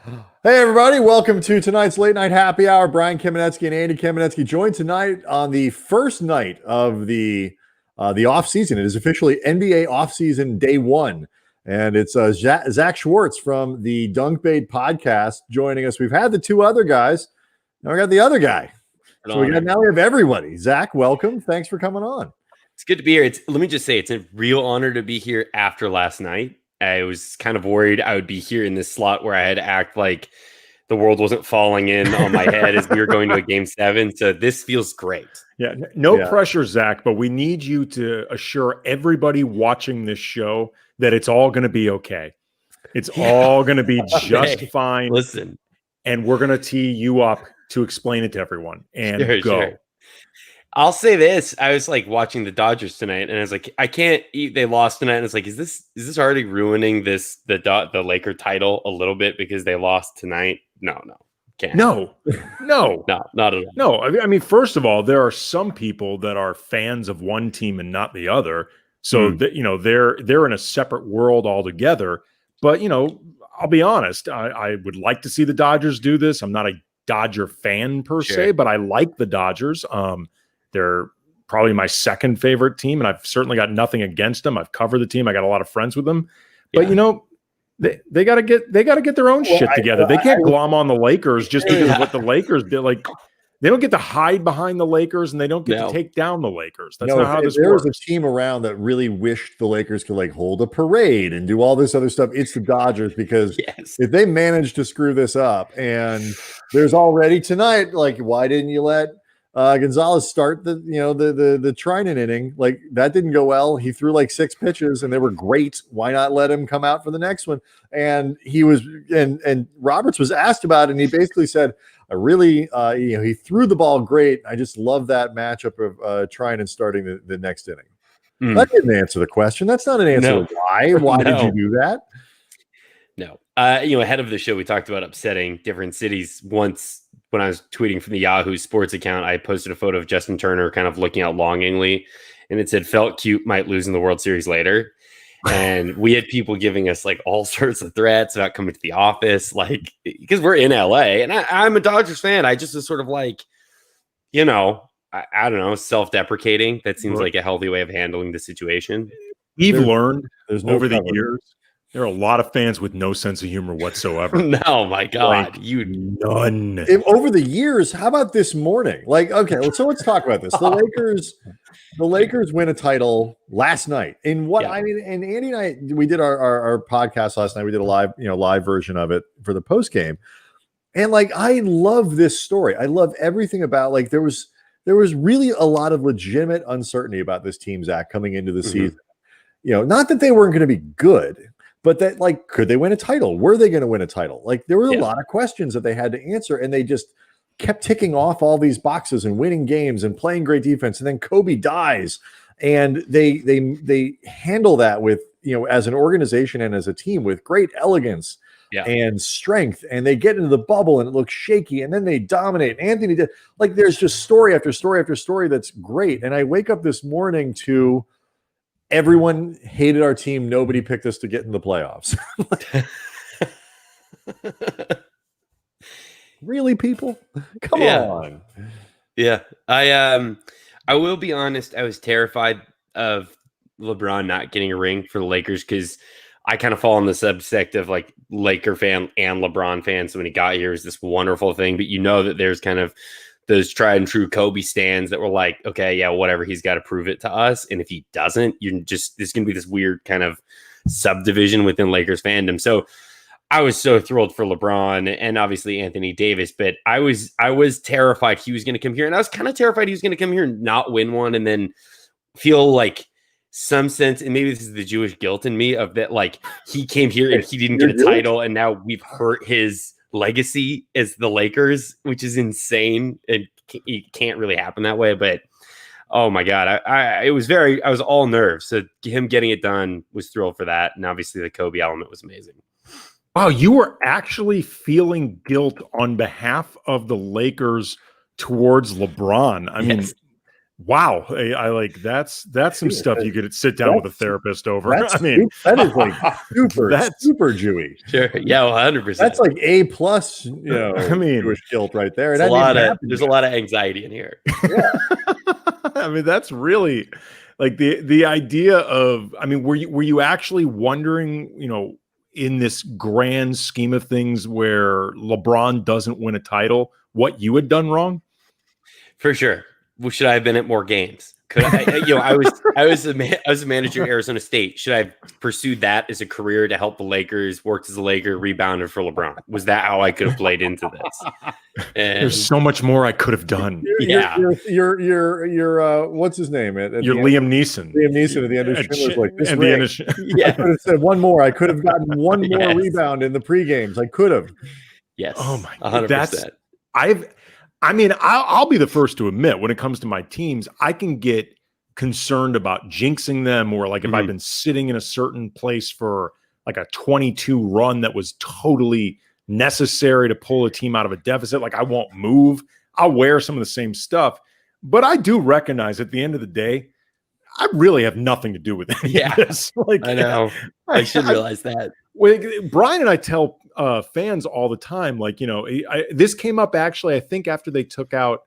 Hey, everybody. Welcome to tonight's Late Night Happy Hour. Brian Kamenetzky and Andy Kamenetzky joined tonight on the first night of the offseason. It is officially NBA offseason day one. And it's Zach Schwartz from the Dunk Bait podcast joining us. We've had the two other guys. Now we got the other guy. Now we have everybody. Zach, welcome. Thanks for coming on. It's good to be here. Let me just say, it's a real honor to be here after last night. I was kind of worried I would be here in this slot where I had to act like the world wasn't falling in on my head as we were going to a game 7. So this feels great. Yeah, no pressure, Zach, but we need you to assure everybody watching this show that it's all going to be okay. It's all going to be just fine. Listen. And we're going to tee you up to explain it to everyone and go. Sure. I'll say this. I was like watching the Dodgers tonight and I was like, I can't eat. They lost tonight. And it's like, is this already ruining the Laker title a little bit because they lost tonight? No, can't. No, not at all. No, I mean, first of all, there are some people that are fans of one team and not the other. So that, they're in a separate world altogether. But, I'll be honest. I would like to see the Dodgers do this. I'm not a Dodger fan per se, but I like the Dodgers. They're probably my second favorite team, and I've certainly got nothing against them. I've covered the team. I got a lot of friends with them, but they got to get their own shit together. They can't glom on the Lakers just because of what the Lakers did. Like, they don't get to hide behind the Lakers, and they don't get to take down the Lakers. That's not how this works. There was a team around that really wished the Lakers could hold a parade and do all this other stuff. It's the Dodgers, because if they manage to screw this up, and there's already tonight, why didn't you let Gonzalez start the Trinan inning? Like, that didn't go well. He threw 6 pitches and they were great. Why not let him come out for the next one? And he was, and Roberts was asked about it, and he basically said, I really, he threw the ball great. I just love that matchup of Trinan starting the next inning. That didn't answer the question. That's not an answer. Why? Why did you do that? No. Ahead of the show, we talked about upsetting different cities. Once, when I was tweeting from the Yahoo Sports account, I posted a photo of Justin Turner kind of looking out longingly, and it said, "Felt cute, might lose in the World Series later." And we had people giving us all sorts of threats about coming to the office, because we're in LA, and I'm a Dodgers fan. I just was sort of I don't know, self-deprecating. That seems like a healthy way of handling the situation. We've learned over the years, there are a lot of fans with no sense of humor whatsoever. No, my God, none. Over the years, how about this morning? So let's talk about this. The Lakers win a title last night. And and Andy and I, we did our podcast last night. We did a live version of it for the post game. And I love this story. I love everything about there was really a lot of legitimate uncertainty about this team, Zach, coming into the season. Not that they weren't going to be good, but that, could they win a title? Were they going to win a title? There were a lot of questions that they had to answer, and they just kept ticking off all these boxes and winning games and playing great defense. And then Kobe dies, and they handle that with, as an organization and as a team, with great elegance and strength. And they get into the bubble, and it looks shaky, and then they dominate. Anthony did. There's just story after story after story that's great. And I wake up this morning to, everyone hated our team. Nobody picked us to get in the playoffs. Really, people? Come on. Yeah. I will be honest. I was terrified of LeBron not getting a ring for the Lakers, because I kind of fall on the subsect of Laker fan and LeBron fan. So when he got here, it was this wonderful thing. But that there's kind of those tried and true Kobe stands that were okay, yeah, whatever, he's got to prove it to us. And if he doesn't, there's going to be this weird kind of subdivision within Lakers fandom. So I was so thrilled for LeBron and obviously Anthony Davis, but I was terrified he was going to come here. And I was kind of terrified he was going to come here and not win one, and then feel some sense, and maybe this is the Jewish guilt in me, of that, he came here and he didn't get a title, and now we've hurt his legacy as the Lakers, which is insane. It can't really happen that way, but oh my God, I was all nerves. So him getting it done, was thrilled for that. And obviously the Kobe element was amazing. Wow, you were actually feeling guilt on behalf of the Lakers towards LeBron. I mean, Wow, I like that's some stuff you could sit down with a therapist over. I mean, that is like super Jewy. Sure, yeah, 100%. That's like A+, I mean, Jewish guilt right there. There's a lot of anxiety in here. Yeah. I mean, that's really like the idea of. I mean, were you actually wondering, in this grand scheme of things, where LeBron doesn't win a title, what you had done wrong? For sure. Should I have been at more games? Could I was a manager at Arizona State. Should I have pursued that as a career to help the Lakers, worked as a Laker, rebounded for LeBron? Was that how I could have played into this? And there's so much more I could have done. You're what's his name? You're Liam Neeson. Liam Neeson at the end of Schindler's like this. Yeah. I could have said one more. I could have gotten one more rebound in the pre-games. I could have. Yes. Oh my God. 100%. I'll be the first to admit, when it comes to my teams, I can get concerned about jinxing them, or like if I've been sitting in a certain place for like a 22 run that was totally necessary to pull a team out of a deficit, like I won't move. I'll wear some of the same stuff. But I do recognize at the end of the day, I really have nothing to do with any of this. Like, I know. I should realize that. Brian and I tell fans all the time, like, this came up actually, I think after they took out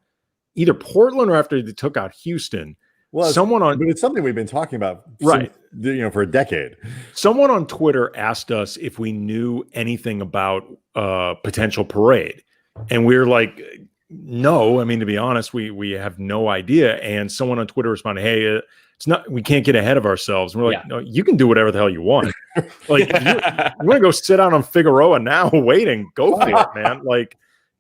either Portland or after they took out Houston. Well, but it's something we've been talking about, right? Since, for a decade. Someone on Twitter asked us if we knew anything about potential parade, and we were like, no. I mean, to be honest, we have no idea. And someone on Twitter responded, "Hey, it's not. We can't get ahead of ourselves." And we're like, no, you can do whatever the hell you want. Like, you want to go sit down on Figueroa now, waiting? Go for it, man. Like,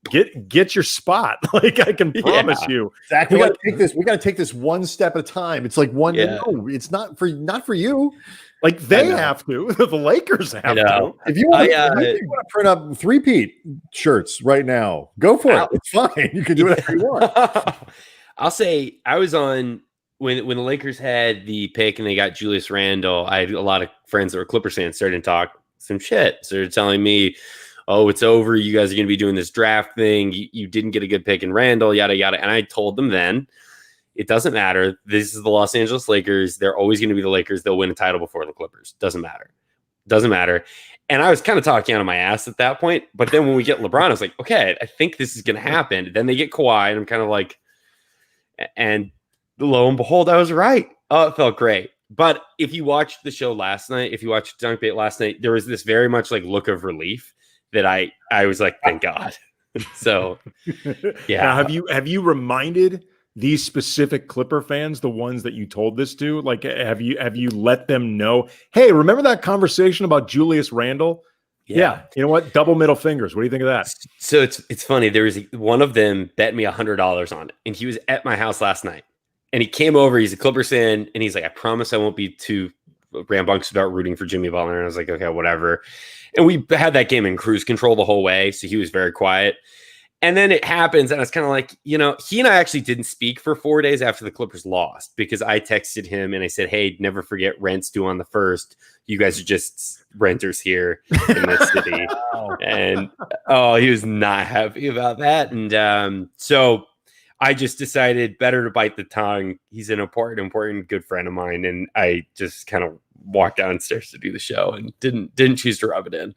get your spot. Like, I can promise you. Exactly. We got to take this one step at a time. It's like one. Yeah. No, it's not for you. Like, they have to. The Lakers have to. If you want to print up three-peat shirts right now, go for it. It's fine. You can do whatever you want. I'll say I was on when the Lakers had the pick and they got Julius Randle. I had a lot of friends that were Clippers fans started to talk some shit. So they're telling me, "Oh, it's over. You guys are going to be doing this draft thing. You didn't get a good pick in Randle, yada, yada." And I told them then, it doesn't matter. This is the Los Angeles Lakers. They're always going to be the Lakers. They'll win a title before the Clippers. Doesn't matter. And I was kind of talking out of my ass at that point. But then when we get LeBron, I was like, okay, I think this is going to happen. Then they get Kawhi, and I'm kind of like, and lo and behold, I was right. Oh, it felt great. But if you watched the show last night, if you watched Dunk Bait last night, there was this very much like look of relief that I was like, thank God. So, yeah. Now, have you reminded these specific Clipper fans, the ones that you told this to, like, have you let them know, hey, remember that conversation about Julius Randle? Yeah. You know what? Double middle fingers. What do you think of that? So it's funny. There was one of them bet me $100 on it, and he was at my house last night, and he came over. He's a Clippers fan, and he's like, I promise I won't be too rambunctious about rooting for Jimmy Butler. And I was like, okay, whatever. And we had that game in cruise control the whole way, so he was very quiet. And then it happens, and it's kind of like, he and I actually didn't speak for 4 days after the Clippers lost, because I texted him and I said, hey, never forget rent's due on the 1st. You guys are just renters here in this city. And he was not happy about that. And so I just decided better to bite the tongue. He's an important good friend of mine, and I just kind of walked downstairs to do the show and didn't choose to rub it in.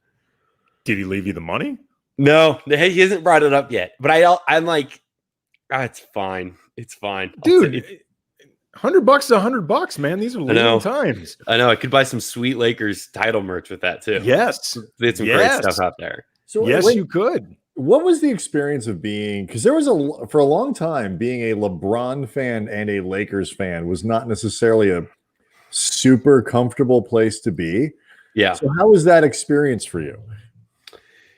Did he leave you the money? No, he hasn't brought it up yet. But I'm like, it's fine. It's fine. Dude, $100 is $100, man. These are lean times. I know. I could buy some sweet Lakers title merch with that too. Yes. They had some great stuff out there. So yes, you could. What was the experience of being, because there was for a long time, being a LeBron fan and a Lakers fan was not necessarily a super comfortable place to be. Yeah. So how was that experience for you?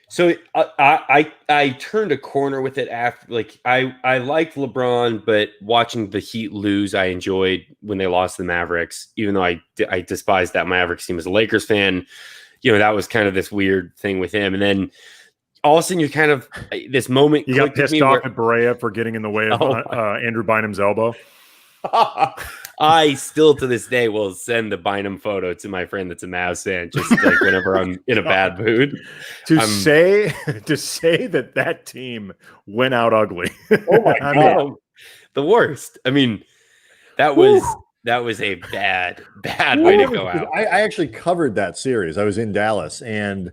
So I turned a corner with it after, like, I liked LeBron, but watching the Heat lose, I enjoyed when they lost to the Mavericks, even though I despised that Mavericks team as a Lakers fan. That was kind of this weird thing with him. And then all of a sudden, you're kind of this moment. You got pissed off at Barea for getting in the way of Andrew Bynum's elbow. I still to this day will send the Bynum photo to my friend that's a Mavs fan, just like whenever I'm in a bad mood. To say that team went out ugly. Oh my God. The worst. I mean, That was a bad way to go out. I actually covered that series. I was in Dallas, and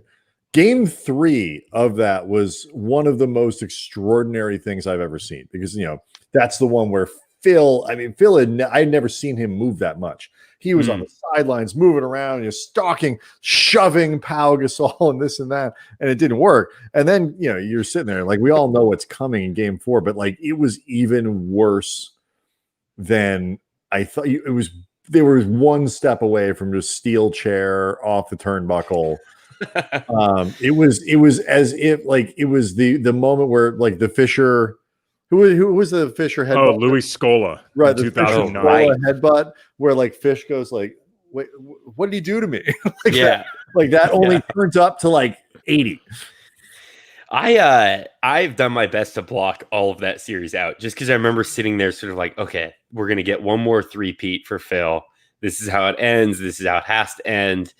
Game 3 of that was one of the most extraordinary things I've ever seen, because that's the one where Phil I'd never seen him move that much. He was on the sidelines moving around, stalking, shoving Pau Gasol and this and that, and it didn't work. And then you're sitting there like, we all know what's coming in Game 4, but like it was even worse than I thought. It was. They were one step away from just steel chair off the turnbuckle. It was as if like it was the moment where like the Fisher, who was the Fisher headbutt? Oh, Louis Scola, right? The 2009 Scola headbutt, where like Fish goes like, "Wait, what did he do to me?" like that only turns up to like 80. I've done my best to block all of that series out, just because I remember sitting there sort of like, okay, we're going to get one more three-peat for Phil. This is how it ends. This is how it has to end.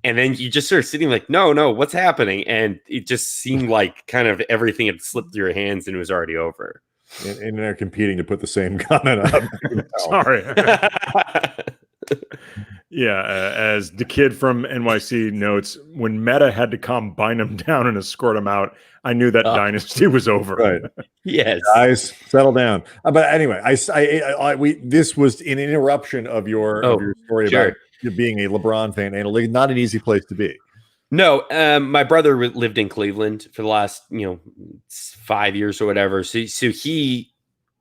And then you just sort of sitting like, no, what's happening? And it just seemed like kind of everything had slipped through your hands and it was already over. And they're competing to put the same comment up. Sorry. As the kid from NYC notes, when Meta had to come bind him down and escort him out, I knew that dynasty was over. Right. Yes. Guys, settle down. But anyway, this was an interruption of your story about being a LeBron fan, and not an easy place to be. No, my brother lived in Cleveland for the last 5 years or whatever. So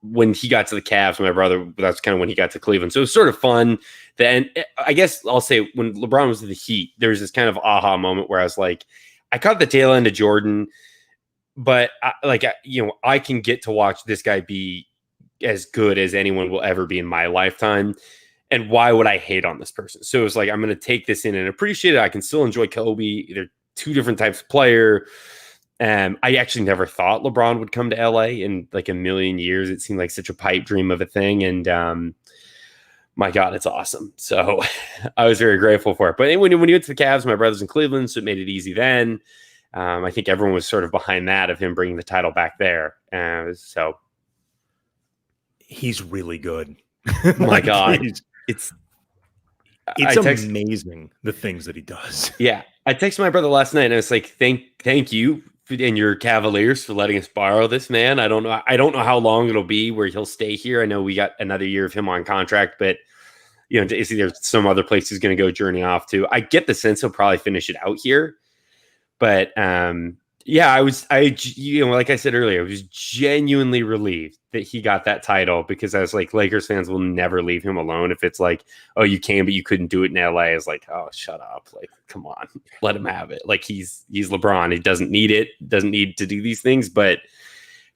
when he got to the Cavs, my brother, that's kind of when he got to Cleveland. So it was sort of fun. Then I guess I'll say when LeBron was in the Heat, there was this kind of aha moment where I was like, I caught the tail end of Jordan, but I can get to watch this guy be as good as anyone will ever be in my lifetime. And why would I hate on this person? So it was like, I'm going to take this in and appreciate it. I can still enjoy Kobe. They're two different types of player. I actually never thought LeBron would come to LA in like a million years. It seemed like such a pipe dream of a thing. And my God, it's awesome. So I was very grateful for it. But when he went to the Cavs, my brother's in Cleveland, so it made it easy then. I think everyone was sort of behind that of him bringing the title back there. So he's really good. My God. It's amazing the things that he does. Yeah. I texted my brother last night and I was like, thank you and your Cavaliers for letting us borrow this man. I don't know how long it'll be where he'll stay here. I know we got another year of him on contract, but is there some other place he's going to go journey off to? I get the sense he'll probably finish it out here. But like I said earlier, I was genuinely relieved that he got that title, because I was like, Lakers fans will never leave him alone. If it's like, oh, you can, but you couldn't do it in LA, it's like, oh, shut up. Like, come on, let him have it. Like he's LeBron. He doesn't need it, doesn't need to do these things. But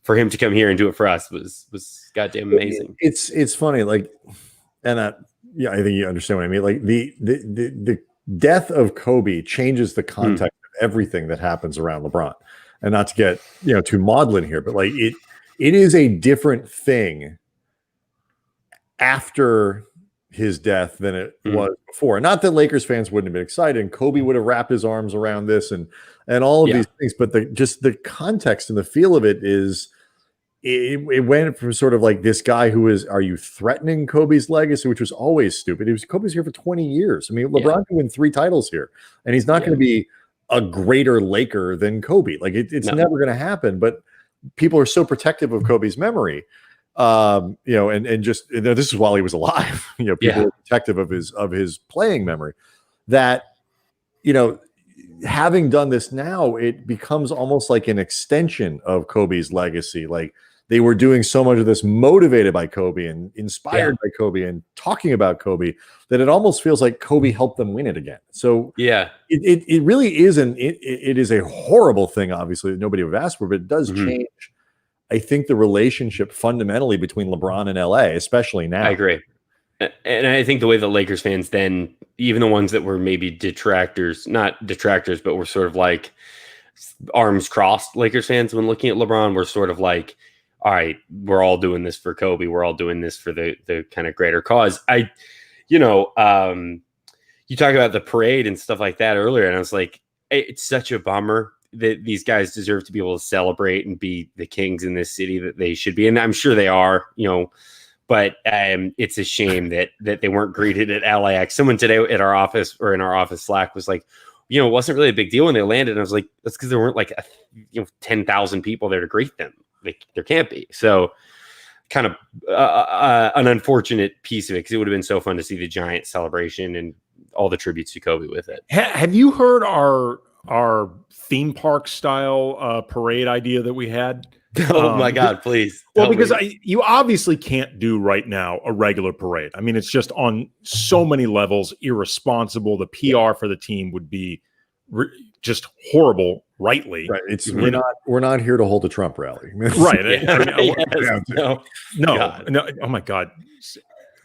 for him to come here and do it for us was goddamn amazing. It's funny. Like, and I think you understand what I mean. Like the death of Kobe changes the context of everything that happens around LeBron. And not to get too maudlin here, but like it is a different thing after his death than it was before. Not that Lakers fans wouldn't have been excited and Kobe would have wrapped his arms around this and all of these things, but the context and the feel of it is it went from sort of like this guy who is, are you threatening Kobe's legacy, which was always stupid. Kobe's here for 20 years. I mean, LeBron can win 3 titles here, and he's not going to be a greater Laker than Kobe. Like it's never going to happen, but people are so protective of Kobe's memory. And just this is while he was alive. People are protective of his playing memory. That having done this now, it becomes almost like an extension of Kobe's legacy. Like they were doing so much of this motivated by Kobe and inspired by Kobe and talking about Kobe that it almost feels like Kobe helped them win it again. So it really is it is a horrible thing, obviously, that nobody would have asked for, but it does change, I think, the relationship fundamentally between LeBron and LA, especially now. I agree. And I think the way the Lakers fans then, even the ones that were maybe not detractors, but were sort of like arms crossed Lakers fans when looking at LeBron, were sort of like, all right, we're all doing this for Kobe. We're all doing this for the kind of greater cause. You talk about the parade and stuff like that earlier, and I was like, it's such a bummer that these guys deserve to be able to celebrate and be the kings in this city that they should be. And I'm sure they are, But it's a shame that they weren't greeted at LAX. Someone today at our office or in our office Slack was like, it wasn't really a big deal when they landed. And I was like, that's because there weren't like 10,000 people there to greet them. Like there can't be. So kind of an unfortunate piece of it, because it would have been so fun to see the giant celebration and all the tributes to Kobe with it. Have you heard our theme park style parade idea that we had? Oh my God, please. Well, because you obviously can't do right now a regular parade. I mean, it's just on so many levels irresponsible. The PR for the team would be just horrible, rightly. Right. It's we're not here to hold a Trump rally. Right. Yeah. No. Oh my God.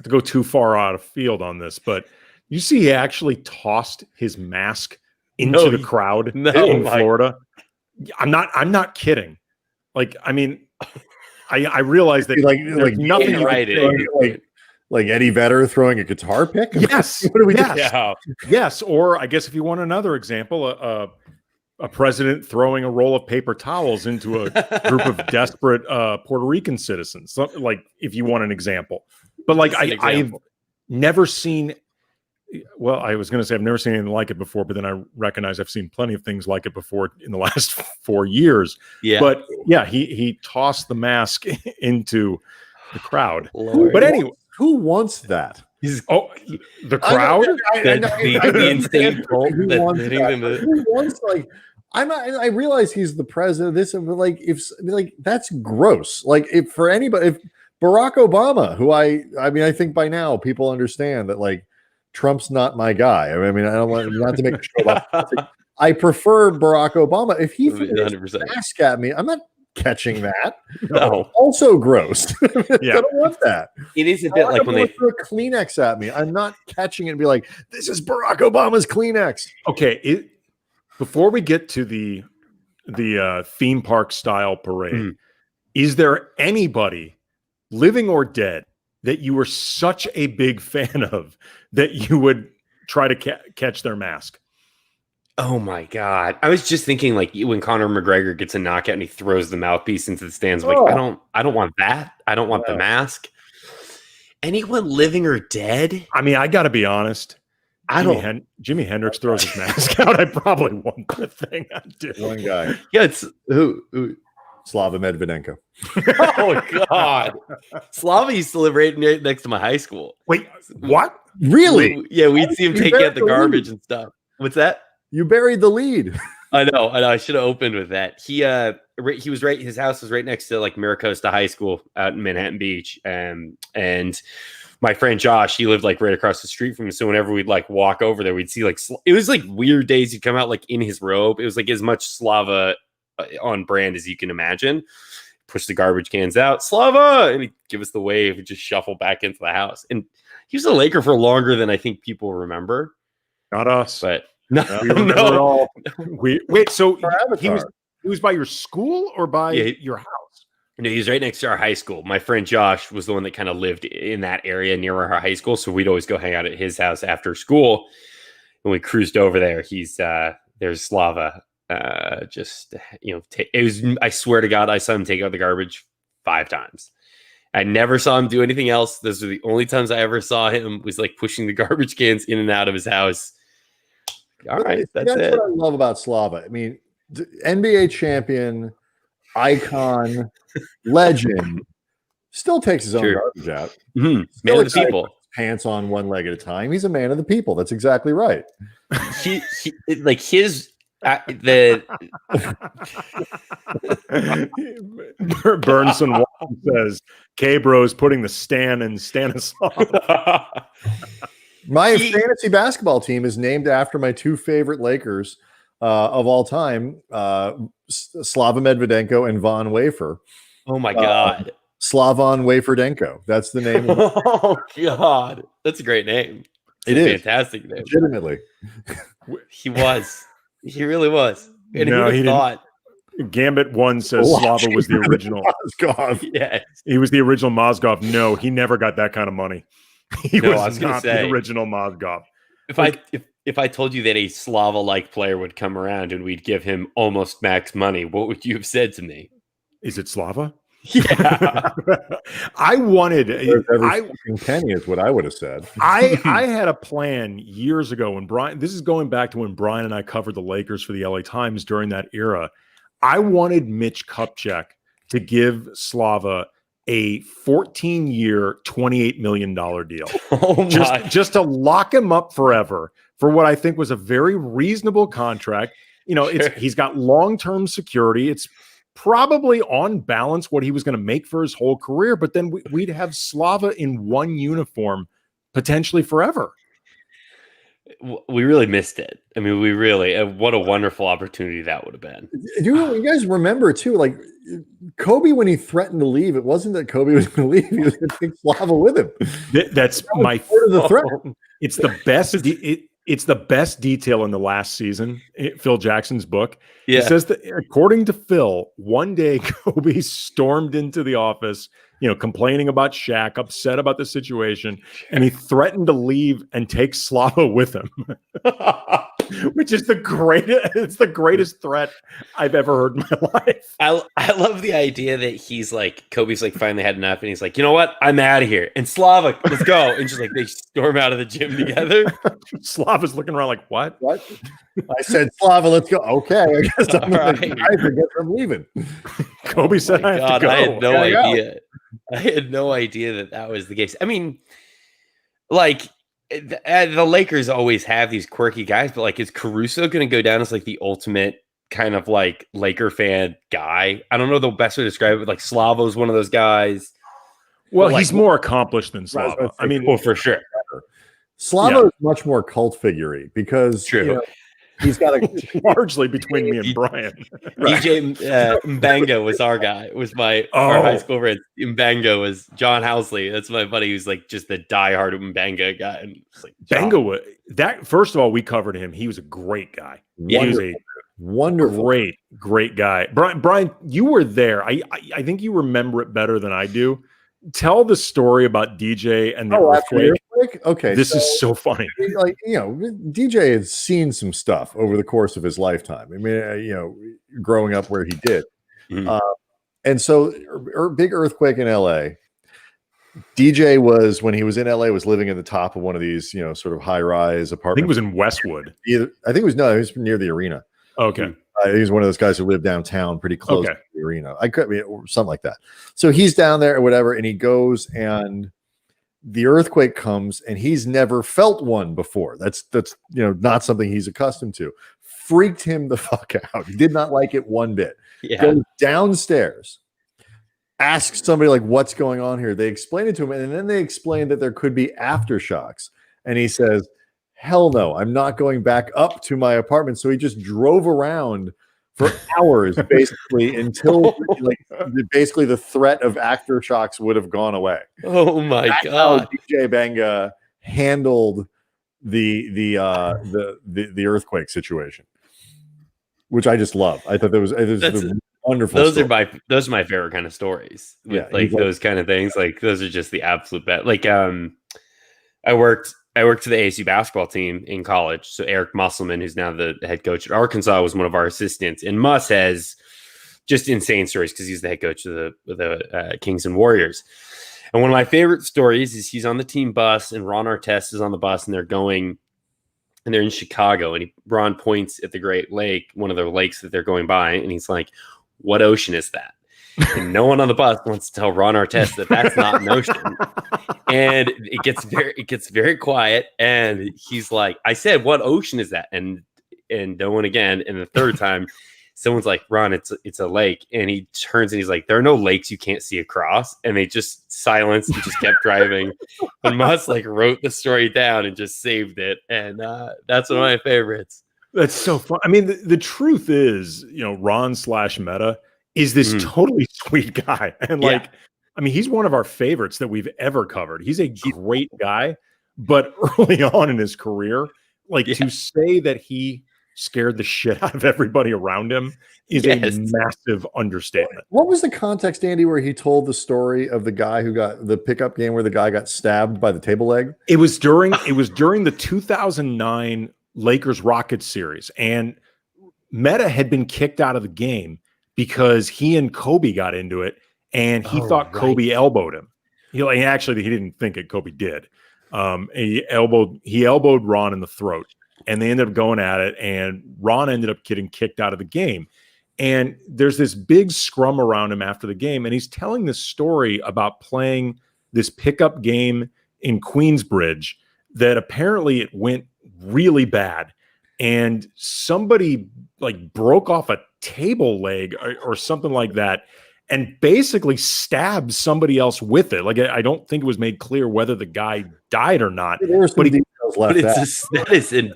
To go too far out of field on this, but you see he actually tossed his mask into the crowd in Florida. I'm not kidding. Like, I mean, I realize that like nothing right. Like Eddie Vedder throwing a guitar pick. Yes. What do we do? Yes. Or I guess if you want another example, a president throwing a roll of paper towels into a group of desperate Puerto Rican citizens. So, like, if you want an example, but like I've never seen. Well, I was going to say I've never seen anything like it before, but then I recognize I've seen plenty of things like it before in the last 4 years. Yeah. But yeah, he tossed the mask into the crowd. Lord. But anyway, who wants that? The crowd? The insane cult Who wants like I realize he's the president. This, but like if that's gross. Like if for anybody, if Barack Obama, who I think by now people understand that like Trump's not my guy. I mean, I don't want not to make a show about. I prefer Barack Obama. If he threw his mask at me, I'm not catching that. No. Also gross. Yeah. I don't want that. It is a bit like when they throw a Kleenex at me. I'm not catching it and be like, this is Barack Obama's Kleenex. Okay. Before we get to the theme park style parade, is there anybody, living or dead, that you were such a big fan of that you would try to catch their mask? Oh my God. I was just thinking like when Conor McGregor gets a knockout and he throws the mouthpiece into the stands, like I don't want that. I don't want the mask. Anyone living or dead? I mean, I got to be honest. Jimi Hendrix throws his mask out. I probably want the thing. I do. One guy. Yeah, it's who? Slava Medvedenko. Oh God. Slava used to live right next to my high school. Wait, what? Really? Yeah, we'd see him take out the garbage and stuff. What's that? You buried the lead. I know. I should have opened with that. He was right. His house was right next to like Maricosta High School out in Manhattan Beach. And my friend Josh, he lived like right across the street from me. So whenever we'd like walk over there, we'd see like, it was like weird days. He'd come out like in his robe. It was like as much Slava on brand as you can imagine. Push the garbage cans out, Slava, and he'd give us the wave and just shuffle back into the house. And he was a Laker for longer than I think people remember. Not us, but no. Wait, so he was by your school or by your house? No, he was right next to our high school. My friend Josh was the one that kind of lived in that area near our high school, so we'd always go hang out at his house after school. When we cruised over there, there's Slava. It was, I swear to God, I saw him take out the garbage 5 times. I never saw him do anything else. Those were the only times I ever saw him, was like pushing the garbage cans in and out of his house. All right, that's it. What I love about Slava. I mean, NBA champion, icon, legend, still takes his own garbage out. Mm-hmm. Man of the people. Pants on one leg at a time. He's a man of the people. That's exactly right. he like his. Burnson says K-Bro's putting the Stan in Stanislav. My fantasy basketball team is named after my 2 favorite Lakers of all time, Slava Medvedenko and Von Wafer. Oh my God. Slavan Waferdenko. That's the name. Oh God. That's a great name. It is fantastic name. Legitimately. He really was. And no, he thought. Gambit 1 says Slava was the original. Mozgov. Yes. He was the original Mozgov. No, he never got that kind of money. He was not the original Mozgov. If I told you that a Slava-like player would come around and we'd give him almost max money, what would you have said to me? Is it Slava? Yeah. I wanted every fucking penny is what I would have said. I had a plan years ago when Brian, this is going back to when Brian and I covered the Lakers for the LA Times during that era. I wanted Mitch Kupchak to give Slava a 14-year, $28 million deal. Oh my. Just to lock him up forever for what I think was a very reasonable contract. You know, he's got long-term security. It's probably on balance what he was going to make for his whole career, but then we'd have Slava in one uniform potentially forever. We really missed it. I mean, we really, what a wonderful opportunity that would have been. You guys remember too, like Kobe, when he threatened to leave, it wasn't that Kobe was going to leave. He was going to take Slava with him. That's my part of the threat. It's the best. It's the best detail in the last season, Phil Jackson's book. Yeah. It says that according to Phil, one day Kobe stormed into the office, complaining about Shaq, upset about the situation, and he threatened to leave and take Slava with him, which is it's the greatest threat I've ever heard in my life. I love the idea that he's like, Kobe's like finally had enough, and he's like, you know what? I'm out of here. And Slava, let's go. And just like they storm out of the gym together. Slava's looking around like, what? I said, Slava, let's go. Okay, I guess I'm Right. I forget I'm leaving. Kobe said, I have to go. I had no idea. I had no idea that was the case. I mean, like the Lakers always have these quirky guys, but like, is Caruso going to go down as like the ultimate kind of like Laker fan guy? I don't know the best way to describe it, but like Slavo's one of those guys. Well, he's more accomplished than Slava. I mean, well, for sure. Slava is much more cult figure-y because he's got a largely between me and Brian. DJ Mbango was our guy. Was our high school friend. Mbango was John Housley. That's my buddy who's like just the diehard Mbango guy. And like, Mbango, that first of all, we covered him. He was a great guy. Yeah, he was a wonderful, great guy. Brian, you were there. I think you remember it better than I do. Tell the story about DJ and the earthquake. Okay, this is so funny. Like, DJ has seen some stuff over the course of his lifetime. I mean, growing up where he did, and so big earthquake in LA. DJ was, when he was in LA, was living at the top of one of these, sort of high-rise apartments. I think it was in Westwood. I think it was he was near the arena. Okay. He's one of those guys who lived downtown, pretty close to the arena. I could be something like that. So he's down there or whatever, and he goes, and the earthquake comes, and he's never felt one before. That's not something he's accustomed to. Freaked him the fuck out. He did not like it one bit. Yeah. Goes downstairs, asks somebody like, "What's going on here?" They explain it to him, and then they explain that there could be aftershocks, and he says, hell no, I'm not going back up to my apartment. So he just drove around for hours, basically, until basically the threat of aftershocks would have gone away. Oh my God! How DJ Banga handled the earthquake situation, which I just love. I thought it was wonderful. Those are my favorite kind of stories. Those kind of things. Like those are just the absolute best. Like I worked for the ASU basketball team in college. So Eric Musselman, who's now the head coach at Arkansas, was one of our assistants. And Muss has just insane stories because he's the head coach of the Kings and Warriors. And one of my favorite stories is he's on the team bus, and Ron Artest is on the bus, and they're in Chicago. And Ron points at the Great Lake, one of the lakes that they're going by, and he's like, "What ocean is that?" And no one on the bus wants to tell Ron Artest that that's not an ocean. And it gets very quiet. And he's like, "I said, what ocean is that?" And no one again. And the third time, someone's like, "Ron, it's a lake." And he turns and he's like, "There are no lakes you can't see across." And they just silenced and just kept driving. And Muss wrote the story down and just saved it. And that's one of my favorites. That's so fun. I mean, the truth is, Ron / Meta is this totally sweet guy. And I mean, he's one of our favorites that we've ever covered. He's a great guy, but early on in his career, to say that he scared the shit out of everybody around him is a massive understatement. What was the context, Andy, where he told the story of the guy who got the pickup game where the guy got stabbed by the table leg? It was during the 2009 Lakers Rockets series, and Meta had been kicked out of the game because he and Kobe got into it, and he thought Kobe elbowed him. He didn't think it. Kobe did. He elbowed Ron in the throat, and they ended up going at it, and Ron ended up getting kicked out of the game. And there's this big scrum around him after the game, and he's telling this story about playing this pickup game in Queensbridge that apparently it went really bad, and somebody like broke off a table leg or something like that, and basically stabbed somebody else with it. Like, I don't think it was made clear whether the guy died or not. There were some details left out. That is in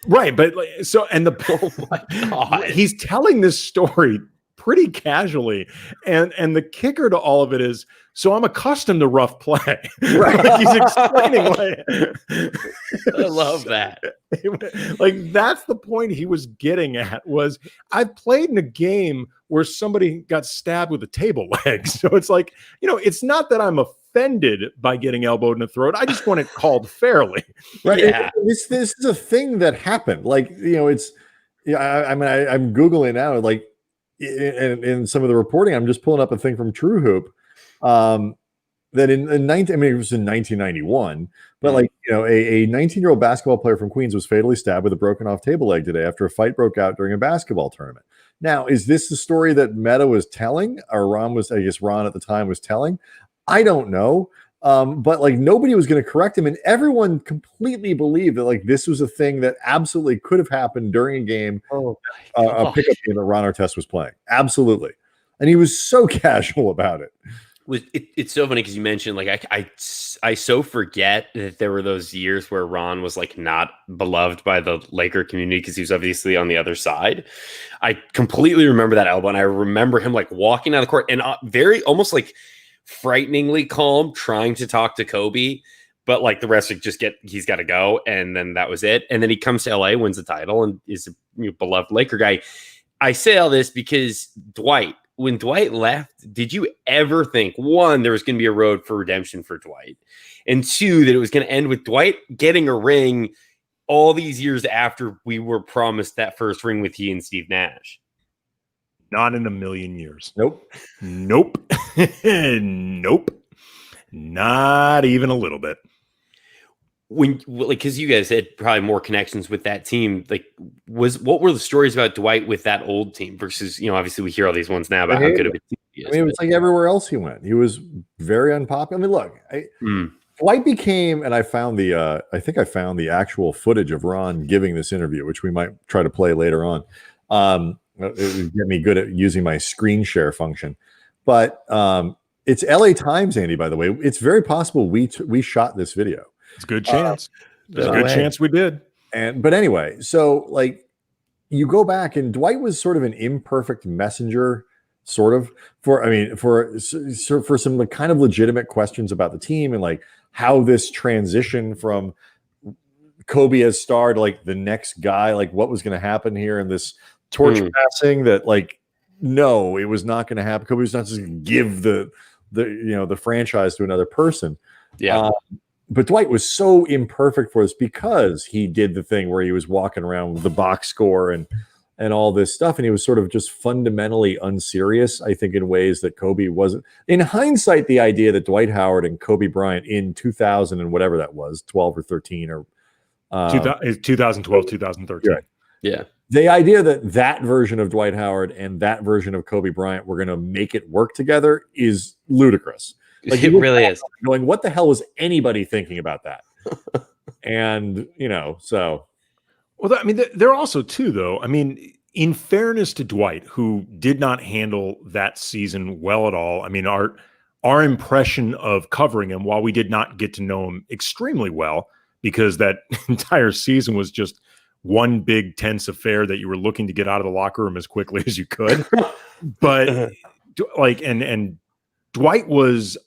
right. But so, and oh my God. he's telling this story pretty casually, and the kicker to all of it is, so I'm accustomed to rough play. Right. He's explaining I love that. Like, that's the point he was getting at, was I've played in a game where somebody got stabbed with a table leg. So it's like, it's not that I'm offended by getting elbowed in the throat. I just want it called fairly. Right. Yeah. This is a thing that happened. Like, it's, I'm Googling now, like, in some of the reporting, I'm just pulling up a thing from True Hoop. That it was in 1991, but like, a 19-year-old basketball player from Queens was fatally stabbed with a broken off table leg today after a fight broke out during a basketball tournament. Now, is this the story that Meta was telling, or Ron at the time was telling? I don't know. But like, nobody was going to correct him, and everyone completely believed that like this was a thing that absolutely could have happened during a game, a pickup game that Ron Artest was playing. Absolutely. And he was so casual about it. It's so funny because you mentioned, like, I so forget that there were those years where Ron was like not beloved by the Laker community because he was obviously on the other side. I completely remember that elbow, and I remember him like walking down the court and very almost like frighteningly calm, trying to talk to Kobe, but like the rest he's got to go, and then that was it. And then he comes to LA, wins the title, and is a beloved Laker guy. I say all this because when Dwight left, did you ever think, one, there was going to be a road for redemption for Dwight, and two, that it was going to end with Dwight getting a ring all these years after we were promised that first ring with he and Steve Nash? Not in a million years. Nope. Nope. Not even a little bit. Because you guys had probably more connections with that team, like, what were the stories about Dwight with that old team versus, obviously we hear all these ones now about how good of a team he is. It was like everywhere else he went, he was very unpopular. I mean, look, Dwight became, and I found I think I found the actual footage of Ron giving this interview, which we might try to play later on. It would get me good at using my screen share function, but it's LA Times, Andy, by the way. It's very possible we shot this video. It's a good chance. There's a good chance we did. But anyway, so like, you go back, and Dwight was sort of an imperfect messenger, sort of, for some like kind of legitimate questions about the team and like how this transition from Kobe as star to like the next guy, like what was going to happen here, and this torch passing that, like, no, it was not going to happen. Kobe was not just going to give the franchise to another person. Yeah. But Dwight was so imperfect for us because he did the thing where he was walking around with the box score and all this stuff. And he was sort of just fundamentally unserious, I think, in ways that Kobe wasn't. In hindsight, the idea that Dwight Howard and Kobe Bryant in 2000 and whatever that was, 12 or 13 or 2012, 2013. Right. Yeah. The idea that version of Dwight Howard and that version of Kobe Bryant were going to make it work together is ludicrous. Like, it really is. Going, what the hell was anybody thinking about that? And, so. Well, I mean, they're also, too, though. I mean, in fairness to Dwight, who did not handle that season well at all. I mean, our impression of covering him, while we did not get to know him extremely well, because that entire season was just one big tense affair that you were looking to get out of the locker room as quickly as you could. But like, and Dwight was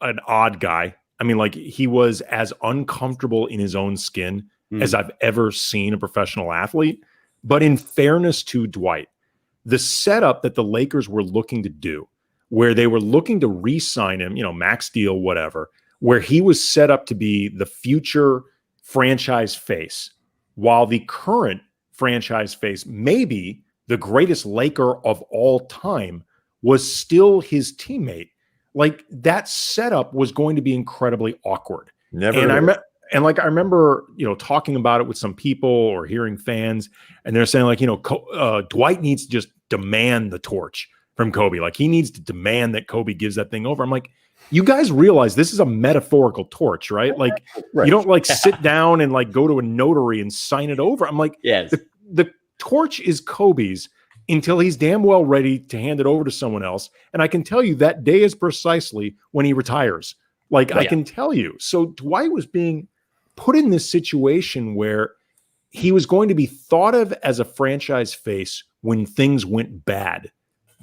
an odd guy. I mean, like, he was as uncomfortable in his own skin as I've ever seen a professional athlete. But in fairness to Dwight, the setup that the Lakers were looking to do, where they were looking to re-sign him, max deal, whatever, where he was set up to be the future franchise face, while the current franchise face, maybe the greatest Laker of all time, was still his teammate. like that setup was going to be incredibly awkward. Never. And I remember, talking about it with some people or hearing fans, and they're saying like, Dwight needs to just demand the torch from Kobe. Like he needs to demand that Kobe gives that thing over. I'm like, you guys realize this is a metaphorical torch, right? Like you don't like sit down and like go to a notary and sign it over. I'm like, yes. The torch is Kobe's until he's damn well ready to hand it over to someone else. And I can tell you that day is precisely when he retires. Like I can tell you. So Dwight was being put in this situation where he was going to be thought of as a franchise face when things went bad,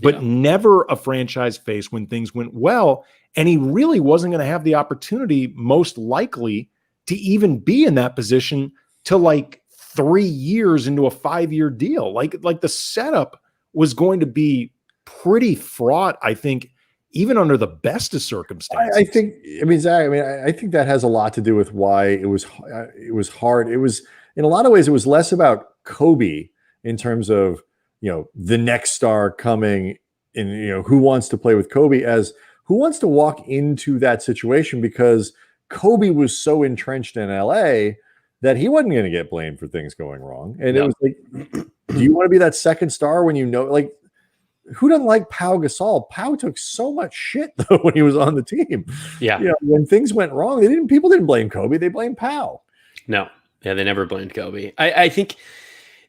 but never a franchise face when things went well. And he really wasn't going to have the opportunity, most likely, to even be in that position till like 3 years into a 5-year deal. Like the setup was going to be pretty fraught, I think, even under the best of circumstances. I think, Zach, I think that has a lot to do with why it was hard. It was, in a lot of ways, it was less about Kobe in terms of, the next star coming and, who wants to play with Kobe as who wants to walk into that situation, because Kobe was so entrenched in LA that he wasn't going to get blamed for things going wrong. And it was like, do you want to be that second star when like, who doesn't like Pau Gasol? Pau took so much shit though when he was on the team. Yeah. When things went wrong, people didn't blame Kobe. They blamed Pau. No. Yeah. They never blamed Kobe. I think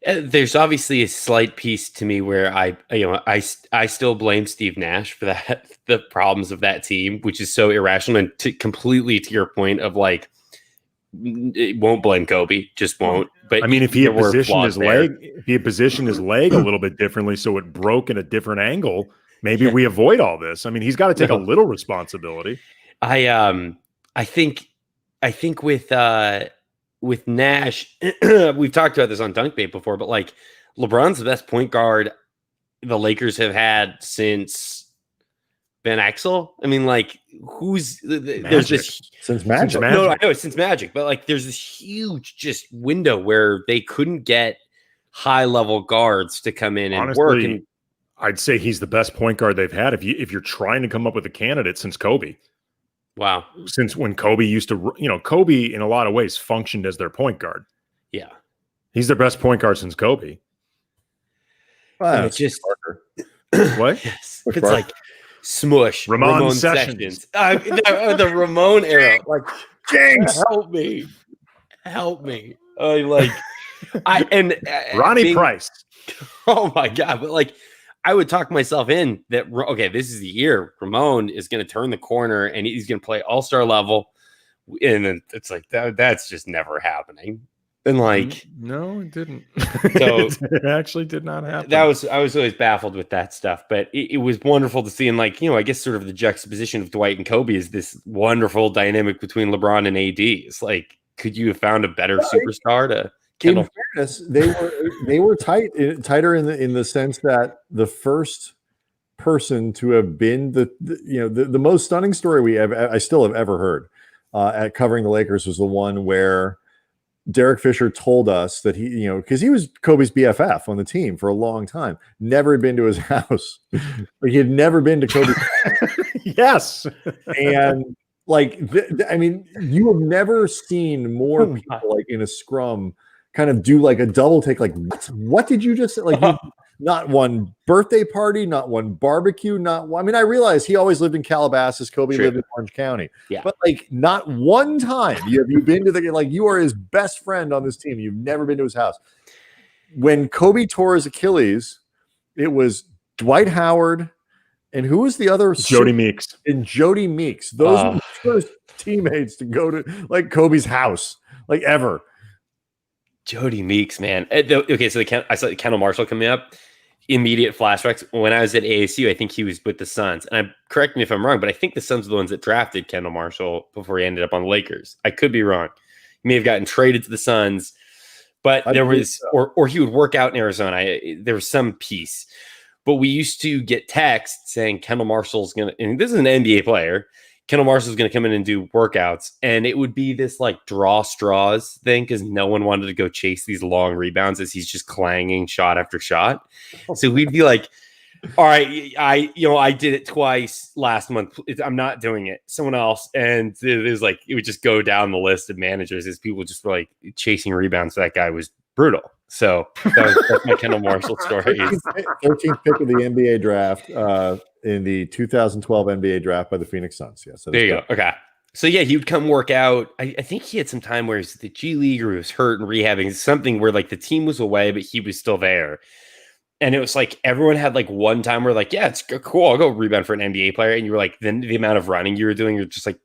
there's obviously a slight piece to me where I still blame Steve Nash for that, the problems of that team, which is so irrational and completely to your point of like, it won't blame Kobe, just won't. But if he had positioned his leg a little bit differently, so it broke in a different angle, maybe we avoid all this. He's got to take a little responsibility. I think with Nash, we've talked about this on Dunk Bait before, but like LeBron's the best point guard the Lakers have had since Ben Axel. Who's there's this since Magic? No, I know it's since Magic, but like there's this huge just window where they couldn't get high level guards to come in and work. And I'd say he's the best point guard they've had. If you're trying to come up with a candidate since Kobe. Wow. Since when Kobe used to, Kobe in a lot of ways functioned as their point guard. Yeah. He's their best point guard since Kobe. Well, it's just what? Yes. It's like Smush, Ramon Sessions. The Ramon era. Like, Jinx, help me. Ronnie Price. Oh my God. But like, I would talk myself in that, okay, this is the year Ramon is going to turn the corner and he's going to play all-star level. And then it's like, that's just never happening. And like, no, it didn't. So it actually did not happen. I was always baffled with that stuff, but it was wonderful to see. And like, I guess sort of the juxtaposition of Dwight and Kobe is this wonderful dynamic between LeBron and AD. It's like, could you have found a better superstar to Kendall? In fairness, they were tighter in the sense that the first person to have been the most stunning story I still have ever heard at covering the Lakers was the one where Derek Fisher told us that he, because he was Kobe's BFF on the team for a long time, never had been to his house. Like he had never been to Kobe's house. Yes. And like, you have never seen more people like in a scrum kind of do like a double take. Like, what did you just say? Like, not one birthday party, not one barbecue, not one. I realize he always lived in Calabasas. Kobe lived in Orange County. Yeah. But like, not one time have you been to you are his best friend on this team. You've never been to his house. When Kobe tore his Achilles, it was Dwight Howard and who was the other? Jody Meeks. And Jody Meeks. Those were the first teammates to go to like Kobe's house, like ever. Jody Meeks, man. Okay, so I saw Kendall Marshall coming up. Immediate flashbacks. When I was at ASU, I think he was with the Suns. And correct me if I'm wrong, but I think the Suns were the ones that drafted Kendall Marshall before he ended up on the Lakers. I could be wrong. He may have gotten traded to the Suns, but there was, or he would work out in Arizona. There was some piece. But we used to get texts saying Kendall Marshall's going to, and this is an NBA player, Kendall Marshall's going to come in and do workouts. And it would be this like draw straws thing because no one wanted to go chase these long rebounds as he's just clanging shot after shot. So we'd be like, All right, I did it twice last month. I'm not doing it. Someone else, and it would just go down the list of managers as people just were like chasing rebounds. That guy was brutal. So that's my Kendall Marshall story. 13th pick of the NBA draft in the 2012 NBA draft by the Phoenix Suns. Yes, there you go. Okay. So yeah, he would come work out. I think he had some time where he's the G League or he was hurt and rehabbing, something where like the team was away, but he was still there. And it was like everyone had like one time where like, yeah, it's cool. I'll go rebound for an NBA player. And you were like, then the amount of running you were doing, you're just like,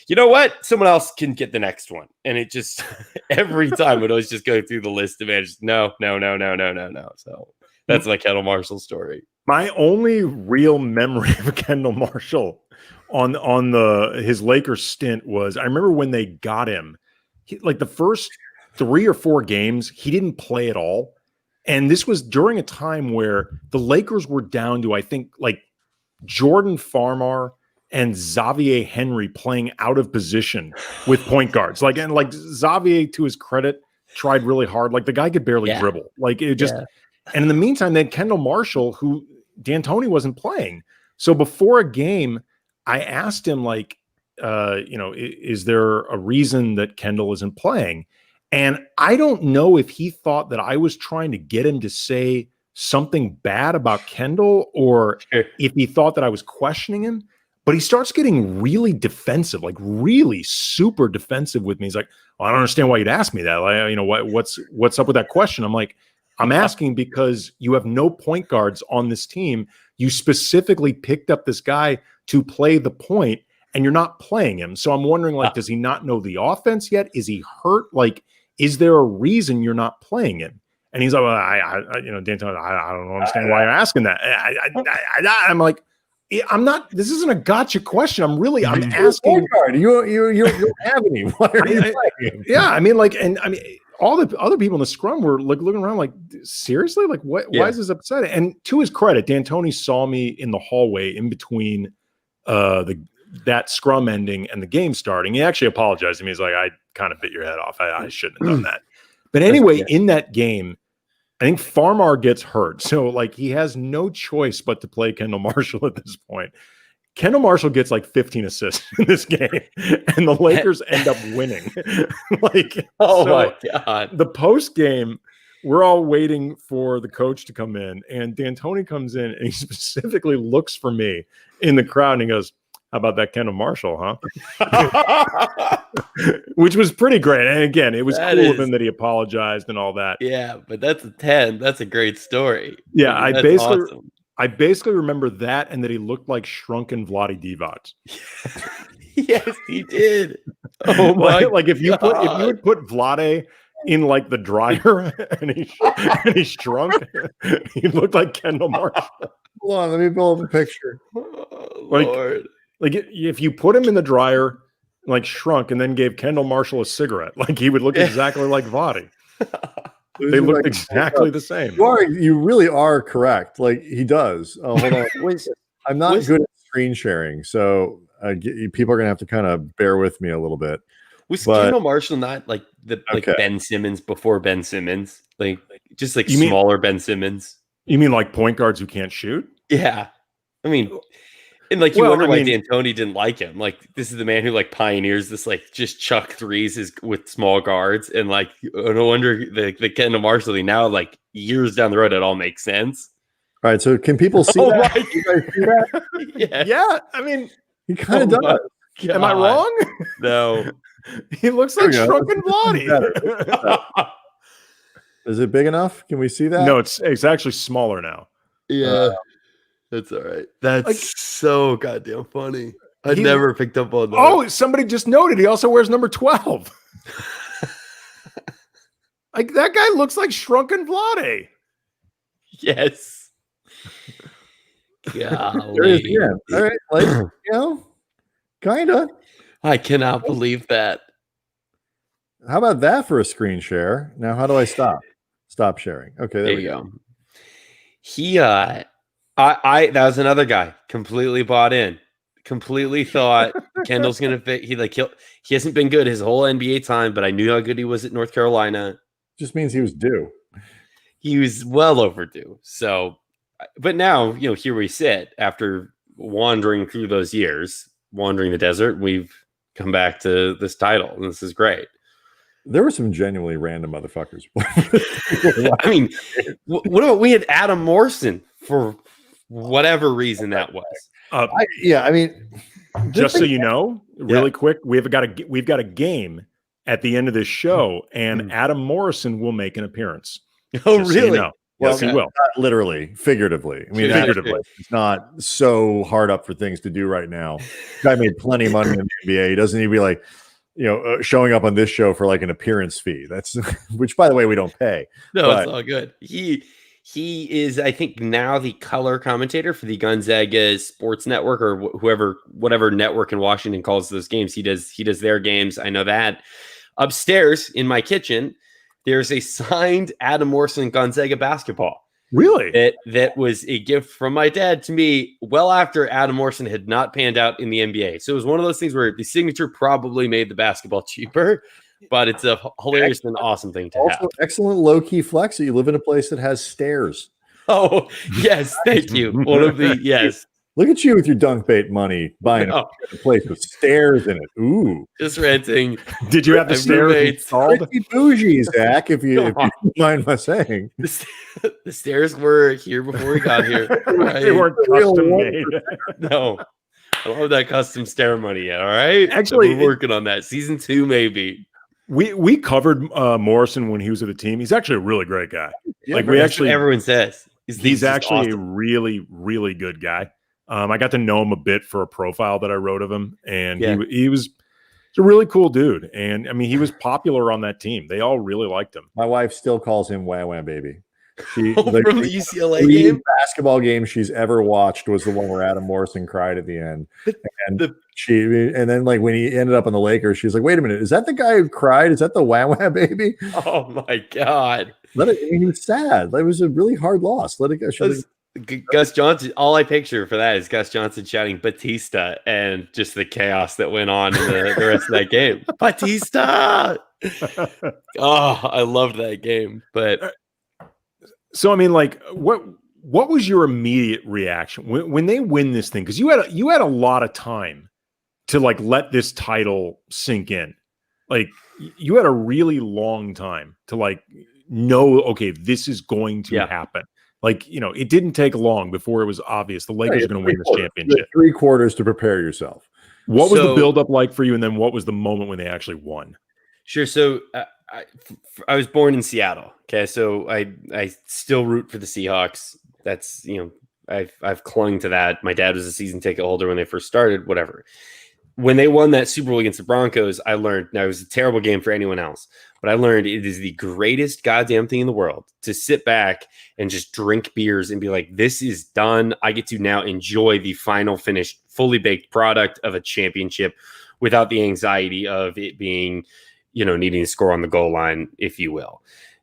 you know what? Someone else can get the next one. And it just every time would always just go through the list of managers. No. So that's my Kendall Marshall story. My only real memory of Kendall Marshall on his Lakers stint was I remember when they got him, like the first 3 or 4 games, he didn't play at all. And this was during a time where the Lakers were down to, I think, like Jordan Farmar and Xavier Henry playing out of position with point guards. Like Xavier, to his credit, tried really hard. Like the guy could barely dribble. Like it just, and in the meantime, then Kendall Marshall, who D'Antoni wasn't playing. So before a game, I asked him, like, is there a reason that Kendall isn't playing? And I don't know if he thought that I was trying to get him to say something bad about Kendall or if he thought that I was questioning him. But he starts getting really defensive, like really super defensive with me. He's like, well, I don't understand why you'd ask me that. Like, what's up with that question? I'm like, I'm asking because you have no point guards on this team. You specifically picked up this guy to play the point, and you're not playing him. So I'm wondering, like, does he not know the offense yet? Is he hurt? Like, is there a reason you're not playing him? And he's like, well, D'Antoni, I don't understand why you're asking that. I'm like, I'm not. This isn't a gotcha question. I'm asking. You don't have any. Why are you playing? Yeah, I mean, all the other people in the scrum were like looking around, like, seriously, like, what? Yeah. Why is this upsetting? And to his credit, D'Antoni saw me in the hallway in between that scrum ending and the game starting. He actually apologized to me. He's like, I kind of bit your head off. I shouldn't have done that. But anyway, in that game, I think Farmar gets hurt. So like he has no choice but to play Kendall Marshall at this point. Kendall Marshall gets like 15 assists in this game, and the Lakers end up winning. My God. The post game, we're all waiting for the coach to come in, and D'Antoni comes in and he specifically looks for me in the crowd and he goes, how about that Kendall Marshall, huh? Which was pretty great. And again, it was cool of him that he apologized and all that. Yeah, but that's a 10. That's a great story. Yeah, I basically remember that and that he looked like shrunken Vlade Divac. Yes, he did. Oh my! Like if you would put Vlade in like the dryer and he shrunk, he looked like Kendall Marshall. Hold on, let me pull up a picture. Oh, Lord. Like if you put him in the dryer, like shrunk, and then gave Kendall Marshall a cigarette, like he would look exactly like Vlade. They looked exactly the same. You really are correct. Like he does. Oh, hold on. I'm not good at screen sharing, so people are gonna have to kind of bear with me a little bit. Was Kendall Marshall not like Ben Simmons before Ben Simmons? Like just like smaller Ben Simmons? You mean like point guards who can't shoot? Yeah, I mean. And like you wonder why D'Antoni didn't like him. Like this is the man who like pioneers this like just chuck threes with small guards, and like no wonder the Kendall Marshall now like years down the road it all makes sense. All right, so can people see that? You guys see that? Yeah. I mean, he kind of does. Am I wrong? No, he looks like shrunken Vlade. Is it big enough? Can we see that? No, it's actually smaller now. Yeah. That's all right. That's so goddamn funny. I never picked up on that. Oh, somebody just noted he also wears number 12. Like that guy looks like shrunken Vlade. Yes. Yeah. All right. Like, kinda. I cannot believe that. How about that for a screen share? Now, how do I stop sharing? Okay, there we go. That was another guy completely bought in, completely thought Kendall's going to fit. He hasn't been good his whole NBA time, but I knew how good he was at North Carolina. Just means he was due. He was well overdue. So but now, here we sit after wandering through those years, wandering the desert. We've come back to this title, and this is great. There were some genuinely random motherfuckers. I mean, what about we had Adam Morrison for whatever reason that was? Just so you know, really quick, we've got a game at the end of this show, and Adam Morrison will make an appearance. Oh, really? So you know. Yes, he will. Not literally, figuratively. I mean, figuratively. It's not so hard up for things to do right now. Guy made plenty of money in the NBA. He doesn't need to be like, showing up on this show for like an appearance fee. That's which, by the way, we don't pay. No, it's all good. He is, I think, now the color commentator for the Gonzaga Sports Network or whatever network in Washington calls those games. He does their games. I know that. Upstairs in my kitchen, there's a signed Adam Morrison Gonzaga basketball. Really? That was a gift from my dad to me well after Adam Morrison had not panned out in the NBA. So it was one of those things where the signature probably made the basketball cheaper, but it's a hilarious and awesome thing to have. Excellent low-key flex that you live in a place that has stairs. Oh, yes. Thank you. One of the, yes. Look at you with your dunk bait money buying a place with stairs in it. Ooh. Just renting. Did you have the stairs installed? Pretty bougie, Zach, if you mind my saying. The stairs were here before we got here. Right? They weren't custom made. No. I don't have that custom stair money yet, all right? Actually, we're working on that. Season 2, maybe. We covered Morrison when he was with the team. He's actually a really great guy. Yeah, everyone says. He's actually a really, really good guy. I got to know him a bit for a profile that I wrote of him, and he was a really cool dude. And I mean, he was popular on that team. They all really liked him. My wife still calls him Wah Wah Baby. From the UCLA game? Basketball game she's ever watched was the one where Adam Morrison cried at the end. And then like when he ended up on the Lakers, she's like, wait a minute, is that the guy who cried? Is that the Wah Wah Baby? Oh my God. He was sad. It was a really hard loss. Let it go. Gus Johnson, all I picture for that is Gus Johnson shouting Batista and just the chaos that went on in the rest of that game. Batista! Oh, I loved that game. But so I mean, like, what was your immediate reaction when they win this thing? Because you had a lot of time to like let this title sink in. Like you had a really long time to like know, okay, this is going to happen. Like, it didn't take long before it was obvious the Lakers are going to win this championship. 3 quarters to prepare yourself. What was the buildup like for you? And then what was the moment when they actually won? Sure. So I was born in Seattle. Okay. So I still root for the Seahawks. That's, I've clung to that. My dad was a season ticket holder when they first started, whatever. When they won that Super Bowl against the Broncos, I learned, now it was a terrible game for anyone else, but I learned it is the greatest goddamn thing in the world to sit back and just drink beers and be like, this is done. I get to now enjoy the final finished, fully baked product of a championship without the anxiety of it being, needing to score on the goal line, if you will,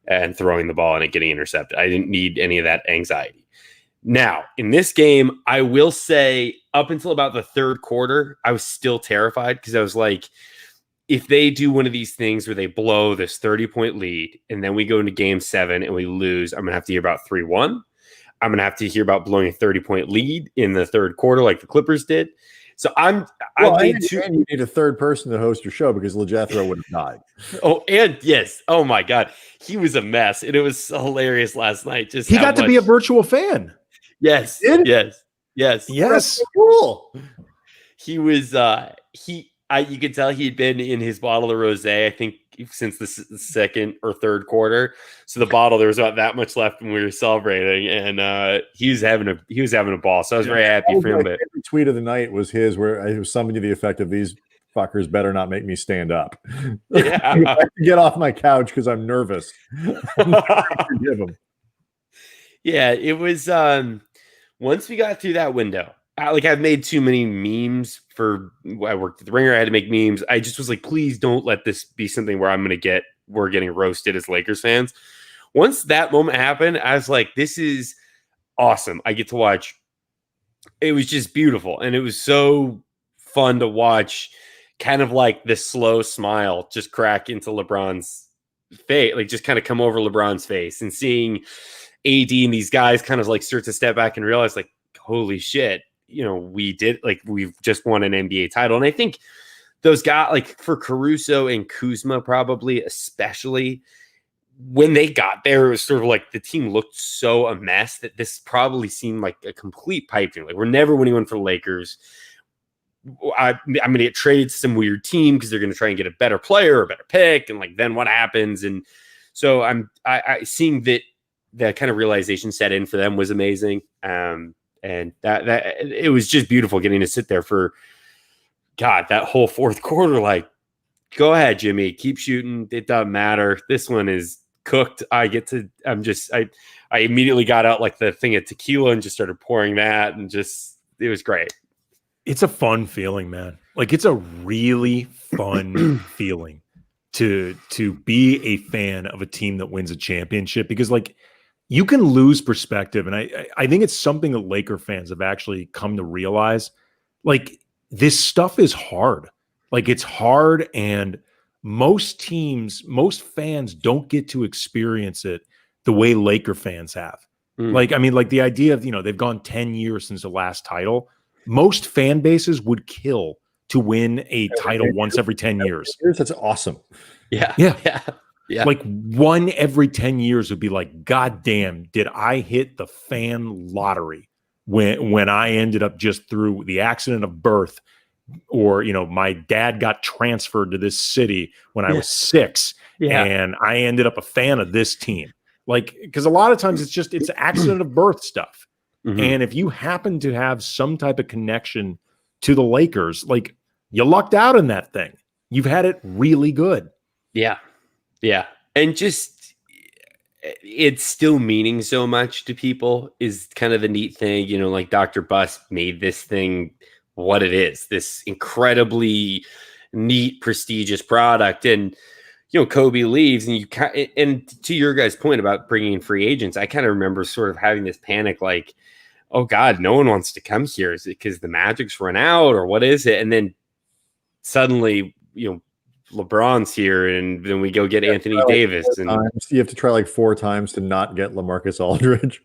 and throwing the ball and it getting intercepted. I didn't need any of that anxiety. Now, in this game, I will say up until about the third quarter, I was still terrified because I was like, if they do one of these things where they blow this 30-point lead and then we go into game 7 and we lose, I'm going to have to hear about 3-1. I'm going to have to hear about blowing a 30-point lead in the third quarter like the Clippers did. So you need a third person to host your show because LeJethro would have died. Oh, and yes. Oh my God. He was a mess. And it was hilarious last night. Just he got to be a virtual fan. Yes. Yes. That's cool. He was you could tell he'd been in his bottle of rosé, I think, since the second or third quarter. So the bottle, there was about that much left when we were celebrating, and he was having a ball. So I was very happy for him. But every tweet of the night was his, where it was something to the effect of, "These fuckers better not make me stand up. Yeah. I have to get off my couch because I'm nervous." Forgive him. Yeah, it was. Once we got through that window, I've made too many memes I worked at the Ringer. I had to make memes. I just was like, please don't let this be something where we're getting roasted as Lakers fans. Once that moment happened, I was like, this is awesome. I get to watch. It was just beautiful. And it was so fun to watch, kind of like this slow smile just crack into LeBron's face, like just kind of come over LeBron's face, and seeing AD and these guys kind of like start to step back and realize like, holy shit, we've just won an NBA title. And I think those guys, like for Caruso and Kuzma, probably especially, when they got there, it was sort of like the team looked so a mess that this probably seemed like a complete pipe dream. Like, we're never winning one for the Lakers. I'm going to get traded to some weird team because they're going to try and get a better player or a better pick. And like, then what happens? And so I seeing that kind of realization set in for them was amazing. And that it was just beautiful getting to sit there for, God, that whole fourth quarter. Like, go ahead, Jimmy, keep shooting. It doesn't matter. This one is cooked. I immediately got out like the thing of tequila and just started pouring that, and it was great. It's a fun feeling, man. Like, it's a really fun feeling to be a fan of a team that wins a championship, because like, you can lose perspective. And I think it's something that Laker fans have actually come to realize. Like, this stuff is hard. Like, it's hard, and most fans don't get to experience it the way Laker fans have. Like, I mean, like the idea of, they've gone 10 years since the last title. Most fan bases would kill to win a title once every 10 years. That's awesome. Yeah. Like, one every 10 years would be like, God damn, did I hit the fan lottery when I ended up just through the accident of birth, or, my dad got transferred to this city when I was 6 and I ended up a fan of this team. Like, because a lot of times it's accident of birth stuff. Mm-hmm. And if you happen to have some type of connection to the Lakers, like, you lucked out in that thing. You've had it really good. Yeah. Yeah. And just, it's still meaning so much to people is kind of the neat thing. Like Dr. Buss made this thing what it is, this incredibly neat, prestigious product. And, Kobe leaves, and to your guys' point about bringing in free agents, I kind of remember sort of having this panic, like, oh God, no one wants to come here. Is it because the Magic's run out, or what is it? And then suddenly, LeBron's here, and then we go get Anthony Davis. And you have to try like 4 times to not get LaMarcus Aldridge.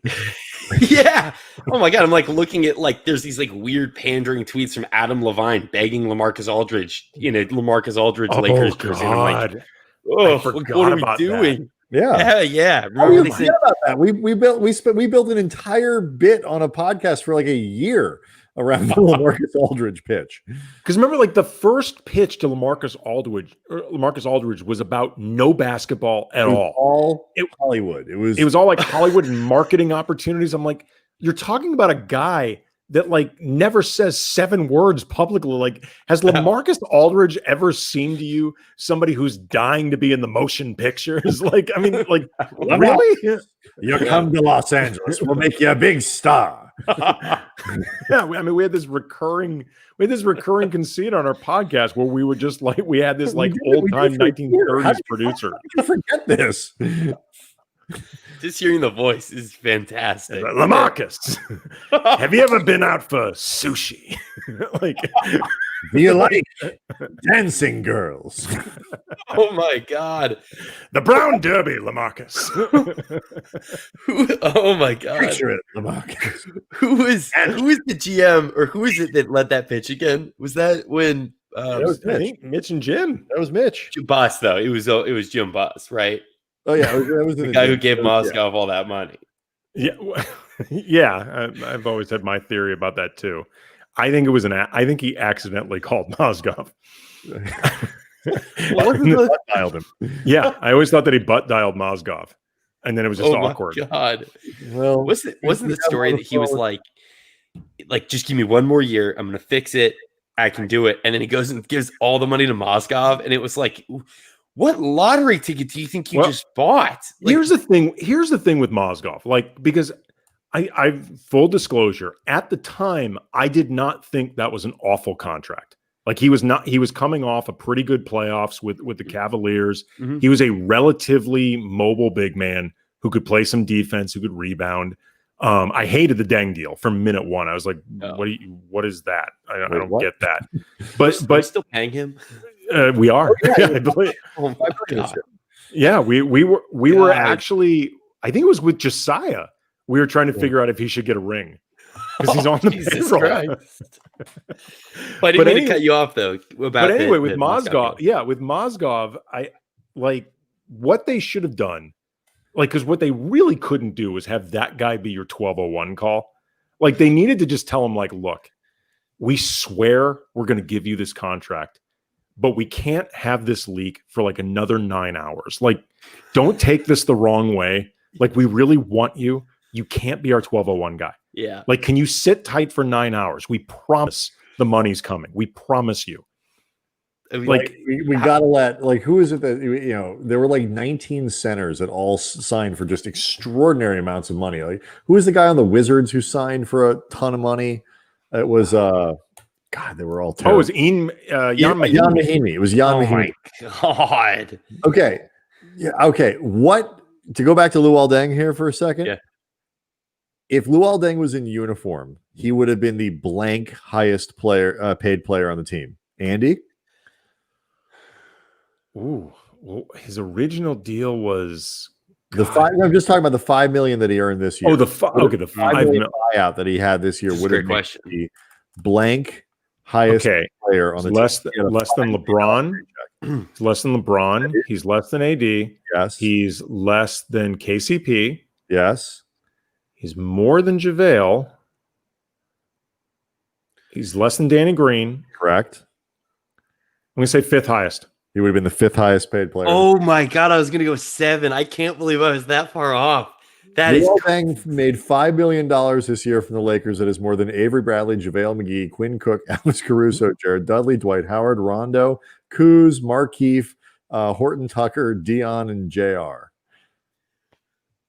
Yeah. Oh my God. I'm like looking at like, there's these like weird pandering tweets from Adam Levine begging LaMarcus Aldridge in a LaMarcus Aldridge Lakers jersey. And I'm like, oh, what are we doing? That. Yeah. Remember we forget about that. We built an entire bit on a podcast for like a year around the LaMarcus Aldridge pitch. Because remember, like, the first pitch to LaMarcus Aldridge was about no basketball at all. Hollywood. It was all like Hollywood and marketing opportunities. I'm like, you're talking about a guy that like never says 7 words publicly. Like, has LaMarcus Aldridge ever seemed to you somebody who's dying to be in the motion pictures? Like, I mean, like, really? You come to Los Angeles, we'll make you a big star. Yeah, I mean, we had this recurring conceit on our podcast where we would just like, we had this like old time 1930s producer. How did you forget this? Just hearing the voice is fantastic. LaMarcus, have you ever been out for sushi? Like, do you like dancing girls? Oh my God, the Brown Derby, LaMarcus. Oh my God, picture it, LaMarcus. Who is the GM, or who is it that led that pitch again? Was that when? That was Mitch and Jim. That was Mitch. Buss, though. It was Jim Buss, right? Oh yeah, that was the guy who gave Mozgov all that money. Yeah, yeah. I've always had my theory about that too. I think it was I think he accidentally called Mozgov. Butt dialed him. Yeah, I always thought that he butt dialed Mozgov, and then it was just awkward. Oh my God! Well, wasn't the story that he was like, just give me one more year, I'm gonna fix it, I can do it, and then he goes and gives all the money to Mozgov, and it was like, what lottery ticket do you think you just bought? Like, here's the thing with Mozgov, like, because I full disclosure, at the time, I did not think that was an awful contract. Like, he was coming off a pretty good playoffs with the Cavaliers. Mm-hmm. He was a relatively mobile big man who could play some defense, who could rebound. I hated the Deng deal from minute one. I was like, what is that? I don't get that. But still paying him? We are. Oh my God. Yeah, we were actually, I think it was with Josiah. We were trying to figure out if he should get a ring because he's on the payroll. But I didn't mean to cut you off though. But anyway, with Mozgov, I like what they should have done. Like, because what they really couldn't do was have that guy be your 1201 call. Like, they needed to just tell him, like, look, we swear we're going to give you this contract, but we can't have this leak for like another 9 hours. Like, don't take this the wrong way. Like, we really want you. You can't be our 1201 guy. Yeah. Like, can you sit tight for 9 hours? We promise the money's coming. We promise you. I mean, like we gotta let, like, who is it that, you know, there were like 19 centers that all signed for just extraordinary amounts of money. Like, who was the guy on the Wizards who signed for a ton of money? It was God, they were all terrible. Oh, it was Jan Mahinmi. It was Jan Mahinmi. Oh my God. Okay. Yeah. Okay. What, to go back to Luol Deng here for a second? Yeah. If Luol Deng was in uniform, he would have been the blank highest paid player on the team. Andy? Ooh, well, his original deal was the five. I'm just talking about the $5 million that he earned this year. Oh, the $5 million buyout that he had this year would have been the blank highest player on the team. Less than LeBron. Less than LeBron. He's less than AD. Yes. He's less than KCP. Yes. He's more than JaVale. He's less than Danny Green. Correct. I'm going to say fifth highest. He would have been the fifth highest paid player. Oh my God, I was going to go 7. I can't believe I was that far off. Luol Deng made $5 million this year from the Lakers. That is more than Avery Bradley, JaVale McGee, Quinn Cook, Alex Caruso, Jared Dudley, Dwight Howard, Rondo, Kuz, Markieff, Horton Tucker, Dion, and JR.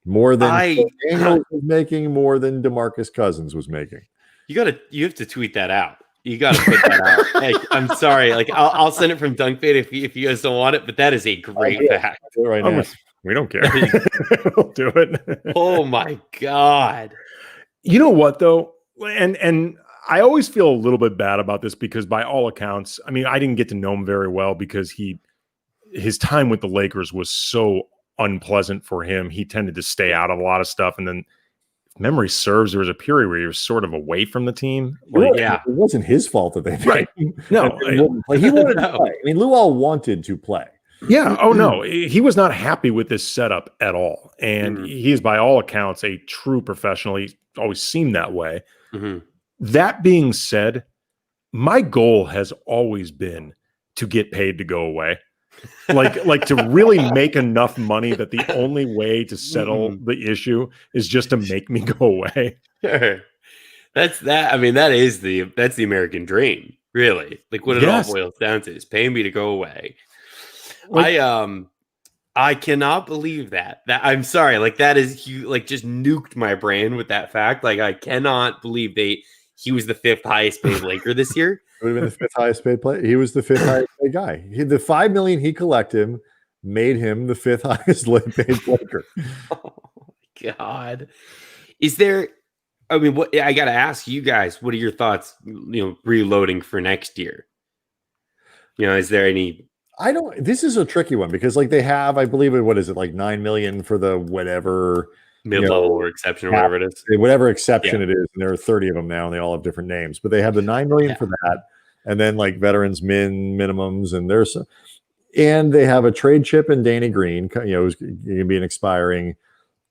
More than Daniels was making, more than DeMarcus Cousins was making. You have to tweet that out. You got to put that out. Hey, I'm sorry. Like, I'll send it from Dunk Bait if you guys don't want it, but that is a great fact. I'll do it right now. We don't care. We'll do it. Oh my God. You know what though? And I always feel a little bit bad about this because by all accounts, I mean, I didn't get to know him very well because his time with the Lakers was so unpleasant for him. He tended to stay out of a lot of stuff. And then if memory serves, there was a period where he was sort of away from the team. It wasn't his fault that they right. No, he wanted to play. I mean, Luol wanted to play. Yeah. Oh no, he was not happy with this setup at all, and he is, by all accounts, a true professional. He's always seemed that way. Mm-hmm. That being said, my goal has always been to get paid to go away, like to really make enough money that the only way to settle the issue is just to make me go away. Sure. That's that. I mean, that's the American dream, really. Like what it all boils down to is pay me to go away. Like, I cannot believe that. I'm sorry. Like that is like just nuked my brain with that fact. Like I cannot believe he was the fifth highest paid Laker this year. Would have been the fifth highest paid player. He was the fifth highest paid guy. The $5 million he collected made him the fifth highest paid Laker. Oh my God. Is there? I mean, what I got to ask you guys. What are your thoughts? Reloading for next year. Is there any? This is a tricky one because like they have, I believe what is it, like $9 million for the whatever mid-level or exception or whatever it is. Whatever exception it is. And there are 30 of them now and they all have different names, but they have the $9 million for that. And then like veterans minimums and they have a trade chip in Danny Green, who's going to be an expiring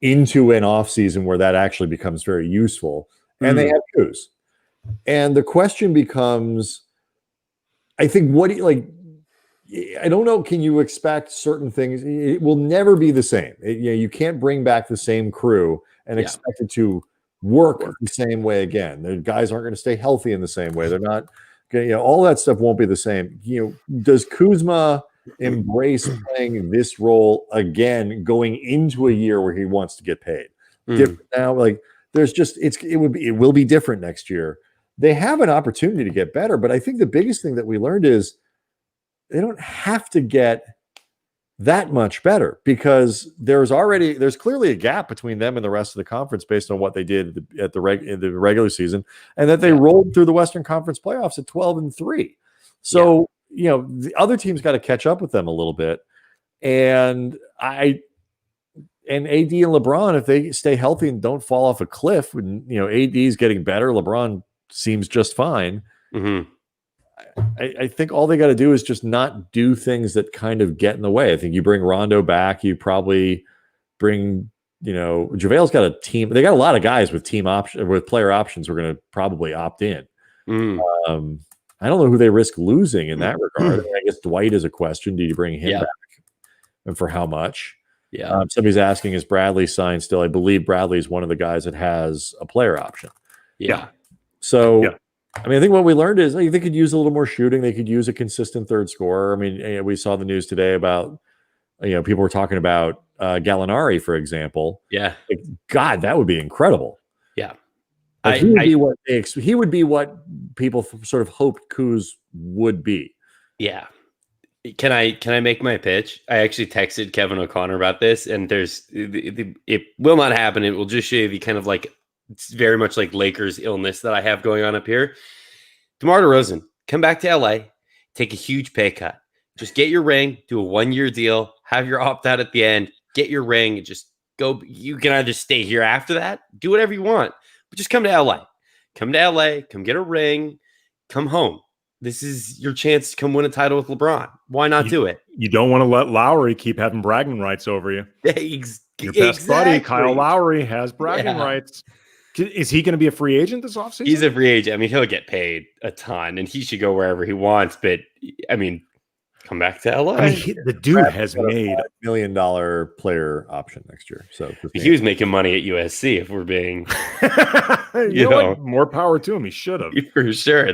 into an offseason where that actually becomes very useful. And they have Kuz. And the question becomes, I think, I don't know. Can you expect certain things? It will never be the same. You can't bring back the same crew and expect it to work the same way again. The guys aren't going to stay healthy in the same way. They're not going to, all that stuff won't be the same. Does Kuzma embrace playing this role again, going into a year where he wants to get paid? Different now, like there's just, it will be different next year. They have an opportunity to get better, but I think the biggest thing that we learned is they don't have to get that much better because there's clearly a gap between them and the rest of the conference based on what they did in the regular season, and that they rolled through the Western Conference playoffs at 12-3. So, the other team's got to catch up with them a little bit. And and AD and LeBron, if they stay healthy and don't fall off a cliff, when AD is getting better, LeBron seems just fine. Mm-hmm. I think all they got to do is just not do things that kind of get in the way. I think you bring Rondo back, you probably bring, JaVale's got a team. They got a lot of guys with player options who are going to probably opt in. Mm. I don't know who they risk losing in that regard. I guess Dwight is a question. Do you bring him back? And for how much? Yeah. Somebody's asking, is Bradley signed still? I believe Bradley is one of the guys that has a player option. Yeah. So, I mean, I think what we learned is they could use a little more shooting. They could use a consistent third scorer. I mean, we saw the news today about, people were talking about Gallinari, for example. Yeah. Like, God, that would be incredible. Yeah. Like, he would be what people sort of hoped Kuz would be. Yeah. Can I make my pitch? I actually texted Kevin O'Connor about this, and it will not happen. It will just show you the kind of like, it's very much like Lakers illness that I have going on up here. DeMar DeRozan, come back to LA, take a huge pay cut. Just get your ring, do a 1-year deal, have your opt out at the end, get your ring, and just go. You can either stay here after that, do whatever you want, but just come to LA. Come to LA, come get a ring, come home. This is your chance to come win a title with LeBron. Why not do it? You don't want to let Lowry keep having bragging rights over you. Your best buddy, Kyle Lowry, has bragging rights. Is he going to be a free agent this offseason? He's a free agent. I mean, he'll get paid a ton, and he should go wherever he wants. But, I mean, come back to LA. I mean, the dude has made $5 million player option next year. So he was making money at USC, if we're being, you know what? More power to him. He should have. For sure.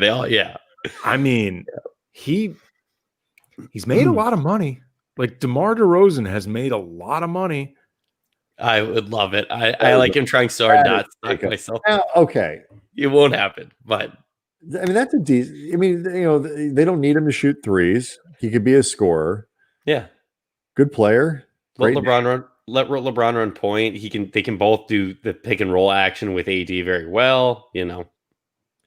I mean, he's made a lot of money. Like, DeMar DeRozan has made a lot of money. I would love it. I like him trying so hard not to knock myself. Okay. It won't happen, but I mean, that's a decent. I mean, they don't need him to shoot threes. He could be a scorer. Yeah. Good player. Let LeBron run point. They can both do the pick and roll action with AD very well.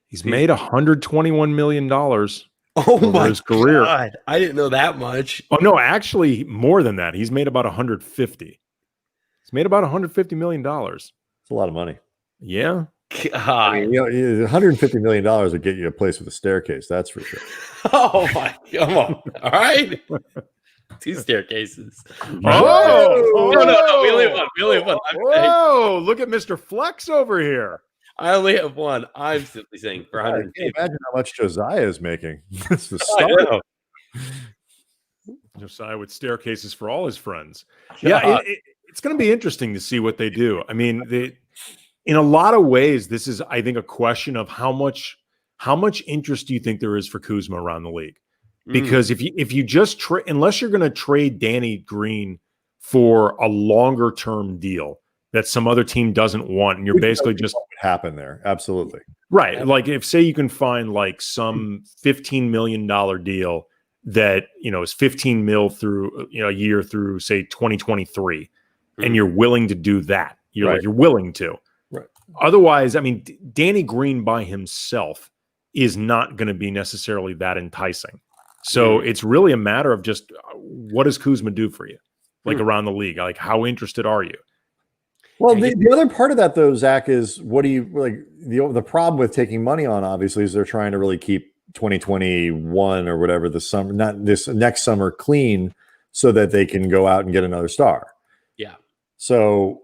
He's made $121 million over his career. God. I didn't know that much. Oh no, actually more than that. He's made about 150. He's made about $150 million. It's a lot of money. Yeah. God. I mean, $150 million would get you a place with a staircase. That's for sure. Oh my! Come on! All right, 2 staircases. Oh no! We only have one. Whoa! Look at Mr. Flex over here. I only have one. I'm simply saying for 150. I can't imagine how much Josiah is making. This is Josiah with staircases for all his friends. Yeah, it's going to be interesting to see what they do. I mean, in a lot of ways, this is, I think, a question of how much interest do you think there is for Kuzma around the league? Because if you just unless you're going to trade Danny Green for a longer term deal that some other team doesn't want, and you're basically just what would happen there. Absolutely. Right. Like if say you can find like some $15 million deal that, is 15 mil through, a year through say 2023, and you're willing to do that. You're willing to. Right. Otherwise, I mean, Danny Green by himself is not going to be necessarily that enticing. So it's really a matter of just what does Kuzma do for you, like around the league? Like, how interested are you? Well, the other part of that, though, Zach, is what do you like? The problem with taking money on, obviously, is they're trying to really keep 2021 or whatever the summer, not this next summer, clean, so that they can go out and get another star. Yeah. So,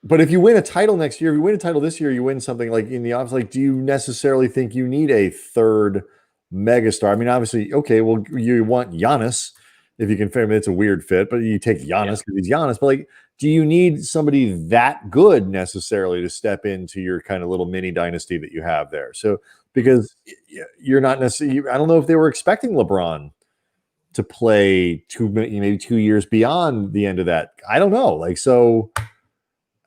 but if you win a title next year, if you win a title this year, you win something like in the office. Like, do you necessarily think you need a third megastar? I mean, obviously, okay, well, you want Giannis if you can fit him. It's a weird fit, but you take Giannis because he's Giannis. But like, do you need somebody that good necessarily to step into your kind of little mini dynasty that you have there? So, because you're not necessarily, I don't know if they were expecting LeBron to play maybe 2 years beyond the end of that. I don't know. Like, so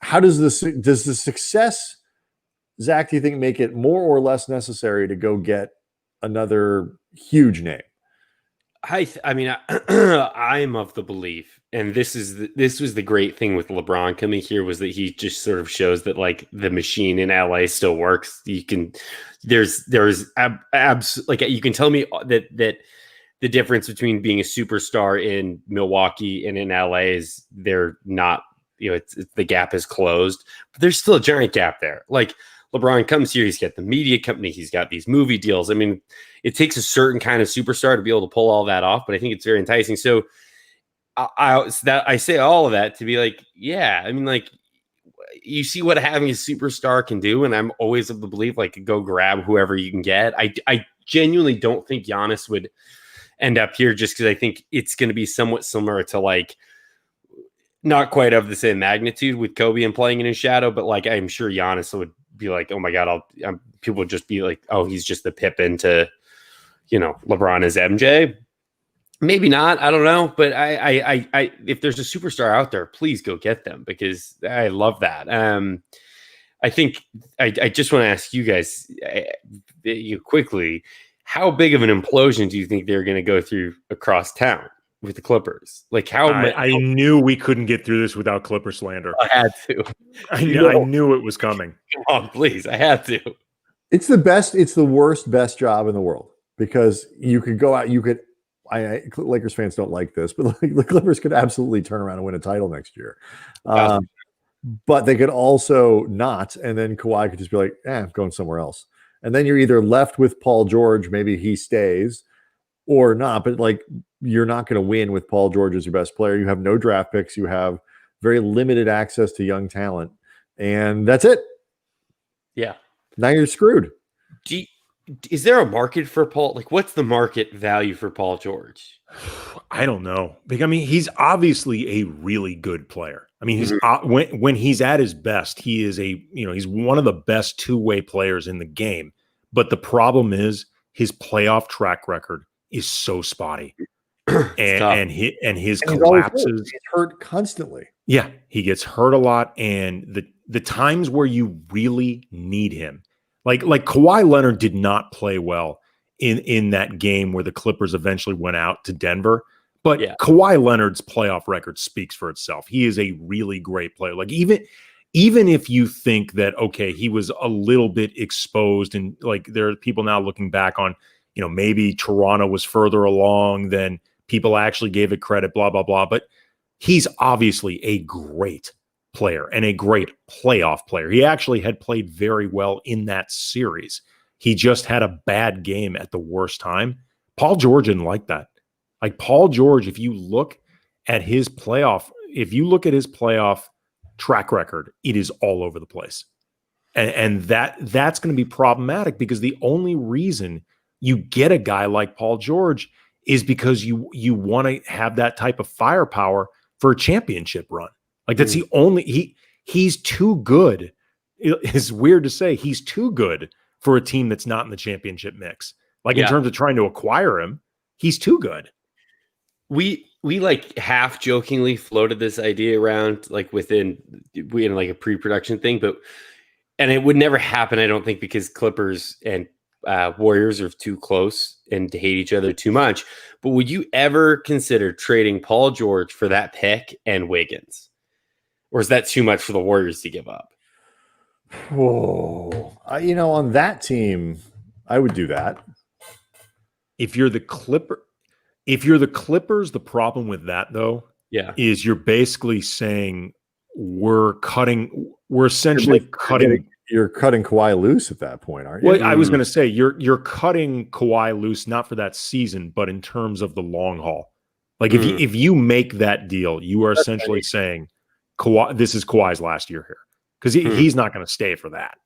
how does the success, Zach, do you think make it more or less necessary to go get another huge name? I mean, I'm of the belief, and this was the great thing with LeBron coming here, was that he just sort of shows that like the machine in LA still works. You can, you can tell me that the difference between being a superstar in Milwaukee and in LA is they're not it's the gap is closed, but there's still a giant gap there. Like LeBron comes here, he's got the media company, he's got these movie deals. I mean, it takes a certain kind of superstar to be able to pull all that off, but I think it's very enticing. So I say all of that to be like, yeah, I mean, like, you see what having a superstar can do, and I'm always of the belief, like, go grab whoever you can get. I genuinely don't think Giannis would end up here, just because I think it's going to be somewhat similar to, like, not quite of the same magnitude with Kobe and playing in his shadow, but like, I'm sure Giannis would be like, oh my God, people would just be like, oh, he's just the Pippen to, LeBron as MJ. Maybe not. I don't know. But I if there's a superstar out there, please go get them, because I love that. I think I just want to ask you guys quickly, how big of an implosion do you think they're going to go through across town with the Clippers? Like, I knew we couldn't get through this without Clipper slander. I had to. I knew it was coming. Come on, please. I had to. It's the best. It's the worst, best job in the world, because you could go out. Lakers fans don't like this, but the Clippers could absolutely turn around and win a title next year. But they could also not, and then Kawhi could just be like, I'm going somewhere else. And then you're either left with Paul George, maybe he stays, or not. But like, you're not going to win with Paul George as your best player. You have no draft picks. You have very limited access to young talent, and that's it. Yeah. Now you're screwed. Is there a market for Paul? Like, what's the market value for Paul George? I don't know. I mean, he's obviously a really good player. I mean, he's when he's at his best, he is he's one of the best two-way players in the game. But the problem is his playoff track record is so spotty, and his collapses. He's hurt constantly. Yeah, he gets hurt a lot, and the times where you really need him. Like Kawhi Leonard did not play well in that game where the Clippers eventually went out to Denver. But Kawhi Leonard's playoff record speaks for itself. He is a really great player. Like, even if you think that, okay, he was a little bit exposed, and like, there are people now looking back on, maybe Toronto was further along than people actually gave it credit, blah, blah, blah. But he's obviously a great player and a great playoff player. He actually had played very well in that series. He just had a bad game at the worst time. Paul George didn't like that. Like, Paul George, if you look at his playoff track record, it is all over the place. And that's going to be problematic, because the only reason you get a guy like Paul George is because you want to have that type of firepower for a championship run. Like, that's the only he's too good. It's weird to say, he's too good for a team that's not in the championship mix. Like, in terms of trying to acquire him, he's too good. We like half jokingly floated this idea around, like, within like a pre-production thing, and it would never happen, I don't think, because Clippers and Warriors are too close and to hate each other too much. But would you ever consider trading Paul George for that pick and Wiggins? Or is that too much for the Warriors to give up? Whoa. On that team, I would do that. If you're the Clippers, the problem with that, though, is you're basically saying we're essentially cutting. You're cutting Kawhi loose at that point, aren't you? Well, I was going to say you're cutting Kawhi loose, not for that season, but in terms of the long haul. Like, if you make that deal, you are essentially saying, this is Kawhi's last year here, because he's not going to stay for that.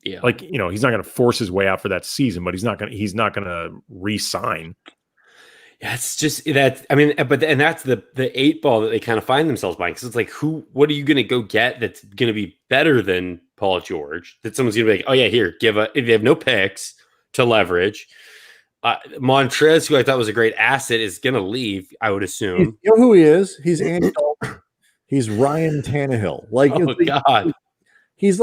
Yeah, like, he's not going to force his way out for that season, but he's not going to re-sign. Yeah, it's just that. I mean, but that's the 8-ball that they kind of find themselves buying, because it's like, what are you going to go get that's going to be better than Paul George? That someone's going to be like, oh yeah, here, if they have no picks to leverage. Montrez, who I thought was a great asset, is going to leave, I would assume. You know who he is? He's Andy Dalton. He's Ryan Tannehill. Like, God. He's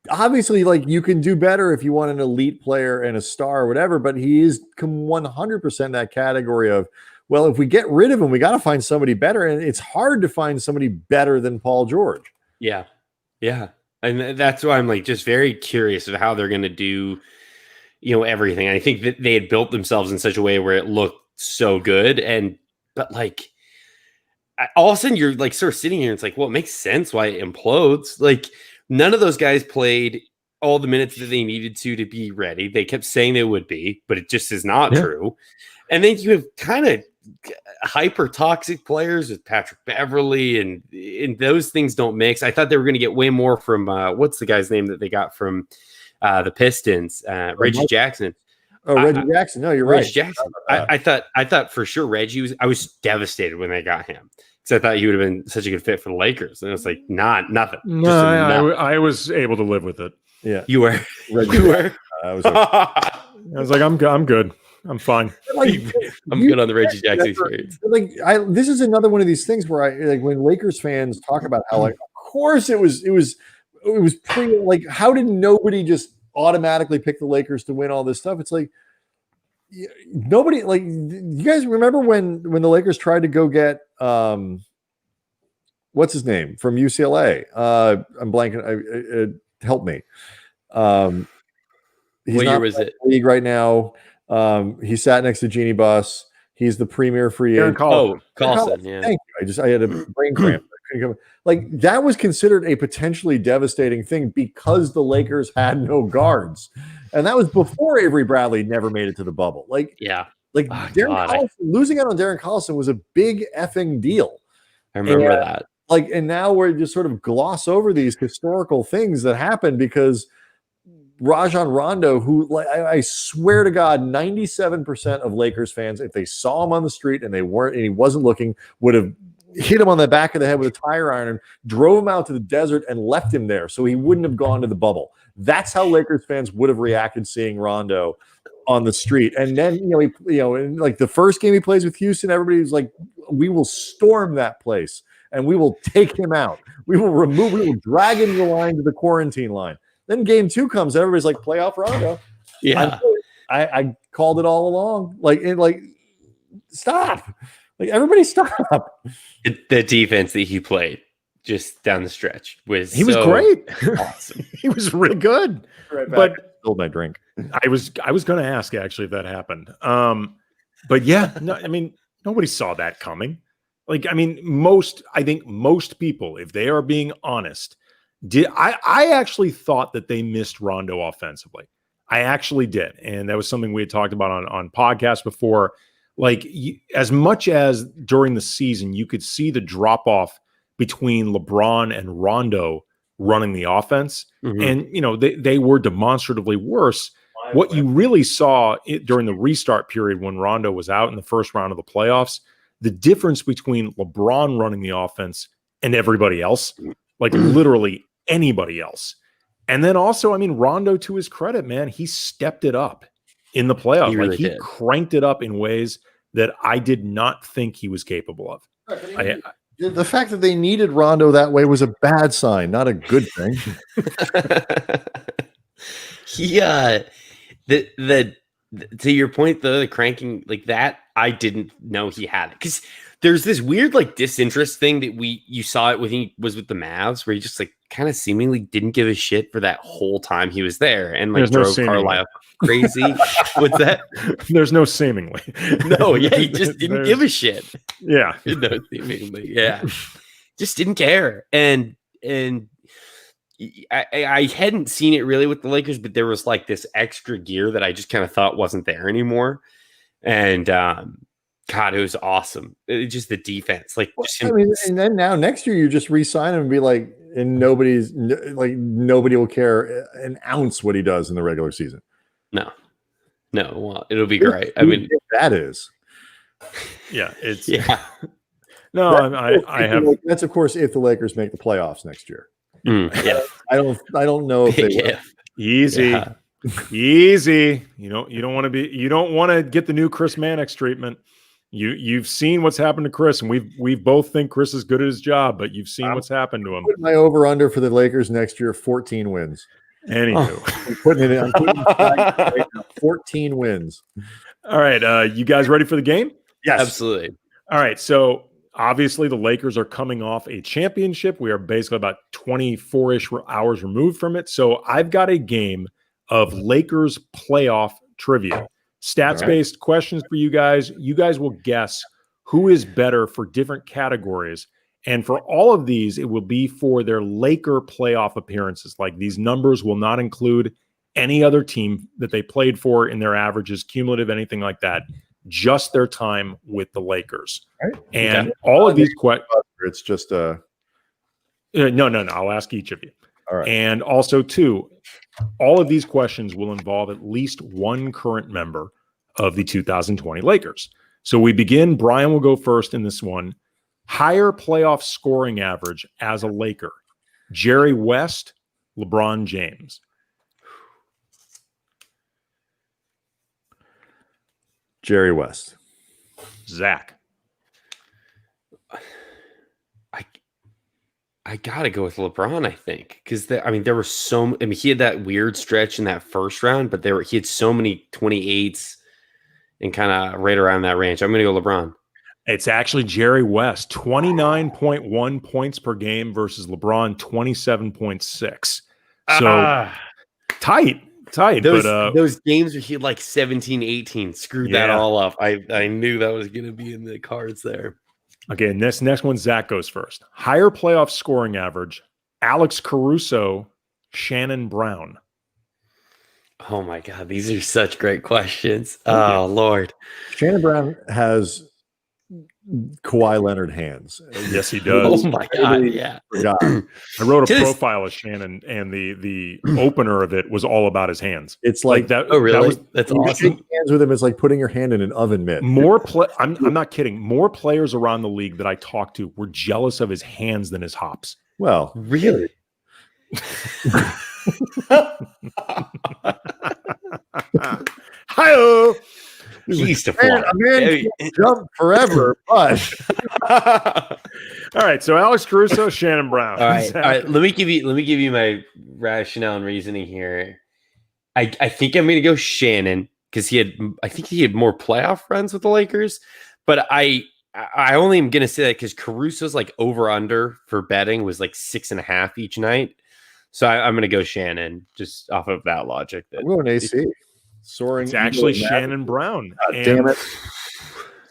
obviously, like, you can do better if you want an elite player and a star or whatever, but he is 100% that category of, well, if we get rid of him, we got to find somebody better. And it's hard to find somebody better than Paul George. Yeah. Yeah. And that's why I'm like just very curious of how they're going to do, everything. I think that they had built themselves in such a way where it looked so good. But like, all of a sudden you're like sort of sitting here and it's like, well, it makes sense why it implodes. Like none of those guys played all the minutes that they needed to be ready. They kept saying they would be, but it just is not true. And then you have kind of hyper toxic players with Patrick Beverly, and those things don't mix. I thought they were going to get way more from what's the guy's name that they got from the Pistons, Reggie Jackson. Oh, Reggie Jackson. No, you're right. Reggie Jackson. I thought for sure Reggie I was devastated when they got him because I thought he would have been such a good fit for the Lakers. And it's like, nothing. No, I was able to live with it. Yeah, you were. You were. I was. I was like, I'm good. I'm fine. Like, I'm good on the Reggie Jackson experience. Like, this is another one of these things where I like when Lakers fans talk about how, like, of course it was like, how did nobody just automatically pick the Lakers to win all this stuff? It's like nobody. Like, you guys remember when the Lakers tried to go get what's his name from UCLA? I'm blanking. Help me. He's what not year was it? League right now. He sat next to Jeannie Buss. He's the premier free agent. Carlson. Yeah. Thank you. I had a brain cramp. Like, that was considered a potentially devastating thing because the Lakers had no guards, and that was before Avery Bradley never made it to the bubble. Like, Darren Collison, losing out on Darren Collison was a big effing deal. I remember that. Like, and now we're just sort of gloss over these historical things that happened because Rajon Rondo, who, like, I swear to God, 97% of Lakers fans, if they saw him on the street and he wasn't looking, would have hit him on the back of the head with a tire iron and drove him out to the desert and left him there so he wouldn't have gone to the bubble. That's how Lakers fans would have reacted seeing Rondo on the street. And then, in like the first game he plays with Houston, everybody was like, we will storm that place and we will take him out. We will drag him the line to the quarantine line. Then game 2 comes, everybody's like, playoff Rondo. Yeah. I called it all along. Like, stop. Like, everybody stop. The defense that he played just down the stretch was great. Awesome. He was really good. Right back. But spilled my drink. I was going to ask actually if that happened. But yeah, no, I mean, nobody saw that coming. Like, I mean, I think most people, if they are being honest, I actually thought that they missed Rondo offensively. I actually did. And that was something we had talked about on podcasts before. Like, as much as during the season, you could see the drop off between LeBron and Rondo running the offense. Mm-hmm. And, they were demonstratively worse. What you really saw during the restart period when Rondo was out in the first round of the playoffs, the difference between LeBron running the offense and everybody else, like literally anybody else. And then also, I mean, Rondo, to his credit, man, he stepped it up in the playoffs. He cranked it up in ways that I did not think he was capable of. The fact that they needed Rondo that way was a bad sign, not a good thing. To your point, though, the cranking like that, I didn't know he had it because there's this weird like disinterest thing that you saw it when he was with the Mavs, where he just like kind of seemingly didn't give a shit for that whole time he was there, and like drove Carlisle crazy. What's that? There's no seemingly. No, yeah, he just didn't give a shit. Yeah, no seemingly, yeah, just didn't care, and I hadn't seen it really with the Lakers, but there was like this extra gear that I just kind of thought wasn't there anymore. And God, it was awesome. Just the defense, like, and then now next year you just re-sign him and be like, and nobody will care an ounce what he does in the regular season. No, well, it'll be great. I mean, that is, yeah, it's no, I have. That's of course if the Lakers make the playoffs next year. Yeah, I don't know if they will. Easy. You don't want to get the new Chris Mannix treatment. You've seen what's happened to Chris, and we both think Chris is good at his job, but you've seen what's happened to him. My over under for the Lakers next year, 14 wins. Anywho, I'm putting it in. Right now, 14 wins. All right, you guys ready for the game? Yes, absolutely. All right, so obviously the Lakers are coming off a championship. We are basically about 24-ish hours removed from it. So I've got a game of Lakers playoff trivia. Stats-based questions for you guys. You guys will guess who is better for different categories. And for all of these, it will be for their Laker playoff appearances. Like, these numbers will not include any other team that they played for in their averages, cumulative, anything like that. Just their time with the Lakers. Right. And all of these questions. It's just a. No. I'll ask each of you. All right. And also, too, all of these questions will involve at least one current member of the 2020 Lakers. So we begin. Brian will go first in this one. Higher playoff scoring average as a Laker: Jerry West, LeBron James. Jerry West. Zach. I gotta go with LeBron, I think, because there were so. I mean, he had that weird stretch in that first round, but he had so many 28s and kind of right around that range. I'm gonna go LeBron. It's actually Jerry West, 29.1 points per game versus LeBron 27.6. So tight. Those games where he had like 17, 18 screwed that all up. I knew that was gonna be in the cards there. Okay, and this next one, Zach goes first. Higher playoff scoring average: Alex Caruso, Shannon Brown. Oh my God, these are such great questions. Oh Lord, Shannon Brown has Kawhi Leonard hands. Yes, he does. Oh my God, yeah. I wrote a profile of Shannon, and the opener of it was all about his hands. It's like that. Oh, really? That's awesome. Shaking hands with him is like putting your hand in an oven mitt. I'm not kidding. More players around the league that I talked to were jealous of his hands than his hops. Well, really? Hi-oh! He used to fly. A man can jump forever, but all right. So Alex Caruso, Shannon Brown. All right. Let me give you my rationale and reasoning here. I think I'm going to go Shannon because I think he had more playoff runs with the Lakers, but I only am going to say that because Caruso's like over under for betting was like 6.5 each night. So I'm going to go Shannon just off of that logic. I'm going AC. Soaring. It's actually Shannon Brown. Damn it.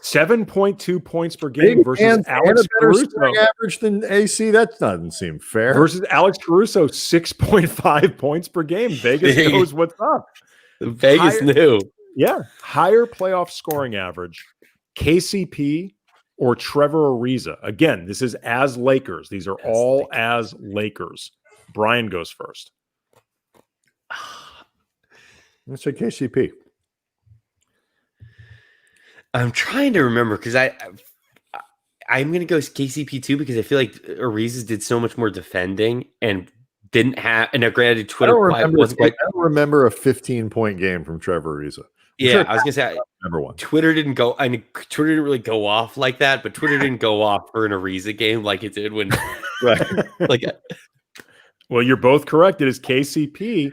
7.2 points per game versus Alex Caruso. Average than AC. That doesn't seem fair. Versus Alex Caruso, 6.5 points per game. Vegas knows what's up. Vegas knew. Yeah. Higher playoff scoring average: KCP or Trevor Ariza. Again, this is as Lakers. These are all as Lakers. Brian goes first. Let's say KCP. I'm trying to remember because I'm going to go KCP too because I feel like Ariza did so much more defending and didn't have. And granted, Twitter I don't remember a 15-point game from Trevor Ariza. Yeah, I was going to say number one. Twitter didn't really go off like that, but Twitter didn't go off for an Ariza game like it did when right. Well, you're both correct. It is KCP.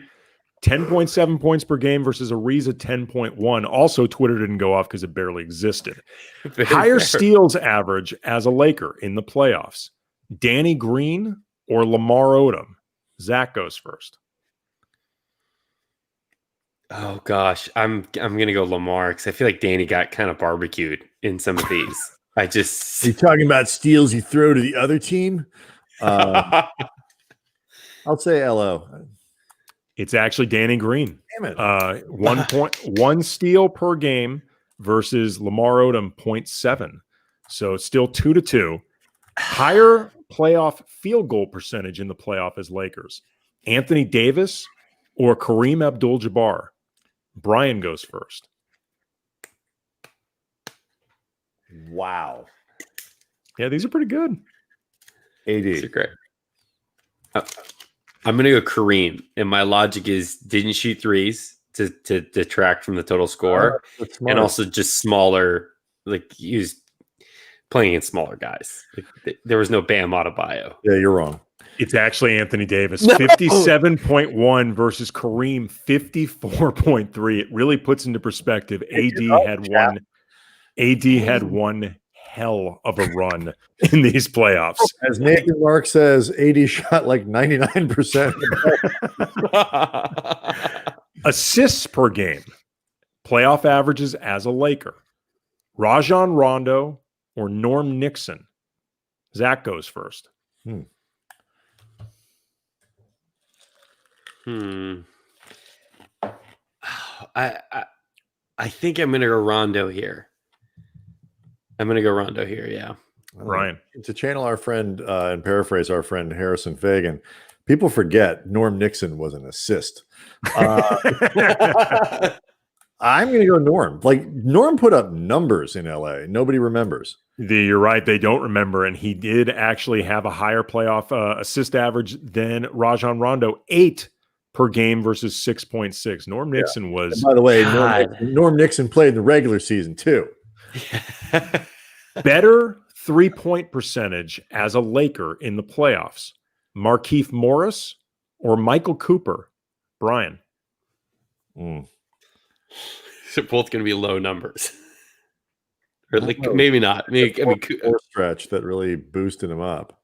10.7 points per game versus Ariza 10.1. Also, Twitter didn't go off because it barely existed. Higher steals average as a Laker in the playoffs: Danny Green or Lamar Odom. Zach goes first. Oh gosh, I'm gonna go Lamar because I feel like Danny got kind of barbecued in some of these. You talking about steals you throw to the other team? I'll say LO. It's actually Danny Green. Damn it. 1 steal per game versus Lamar Odom 0.7. So it's still 2-2. Higher playoff field goal percentage in the playoff as Lakers: Anthony Davis or Kareem Abdul-Jabbar. Brian goes first. Wow. Yeah, these are pretty good. AD. These are great. I'm going to go Kareem, and my logic is didn't shoot threes to detract from the total score, and also just smaller. Like he was playing against smaller guys. Like, there was no Bam Adebayo. Yeah, you're wrong. It's actually Anthony Davis, 57.1 versus Kareem, 54.3. It really puts into perspective. AD had one hell of a run in these playoffs. As Nathan Mark says, AD shot like 99%. Assists per game. Playoff averages as a Laker: Rajon Rondo or Norm Nixon? Zach goes first. I think I'm going to go Rondo here. Yeah. Brian. To channel our friend and paraphrase our friend Harrison Fagan, people forget Norm Nixon was an assist. I'm going to go Norm. Like, Norm put up numbers in LA. Nobody remembers. You're right. They don't remember. And he did actually have a higher playoff assist average than Rajon Rondo, 8 per game versus 6.6. Norm Nixon was. And by the way, Norm Nixon played in the regular season too. Better 3-point percentage as a Laker in the playoffs. Markieff Morris or Michael Cooper? Brian. So both going to be low numbers. Or like, maybe not. Maybe stretch that really boosted him up.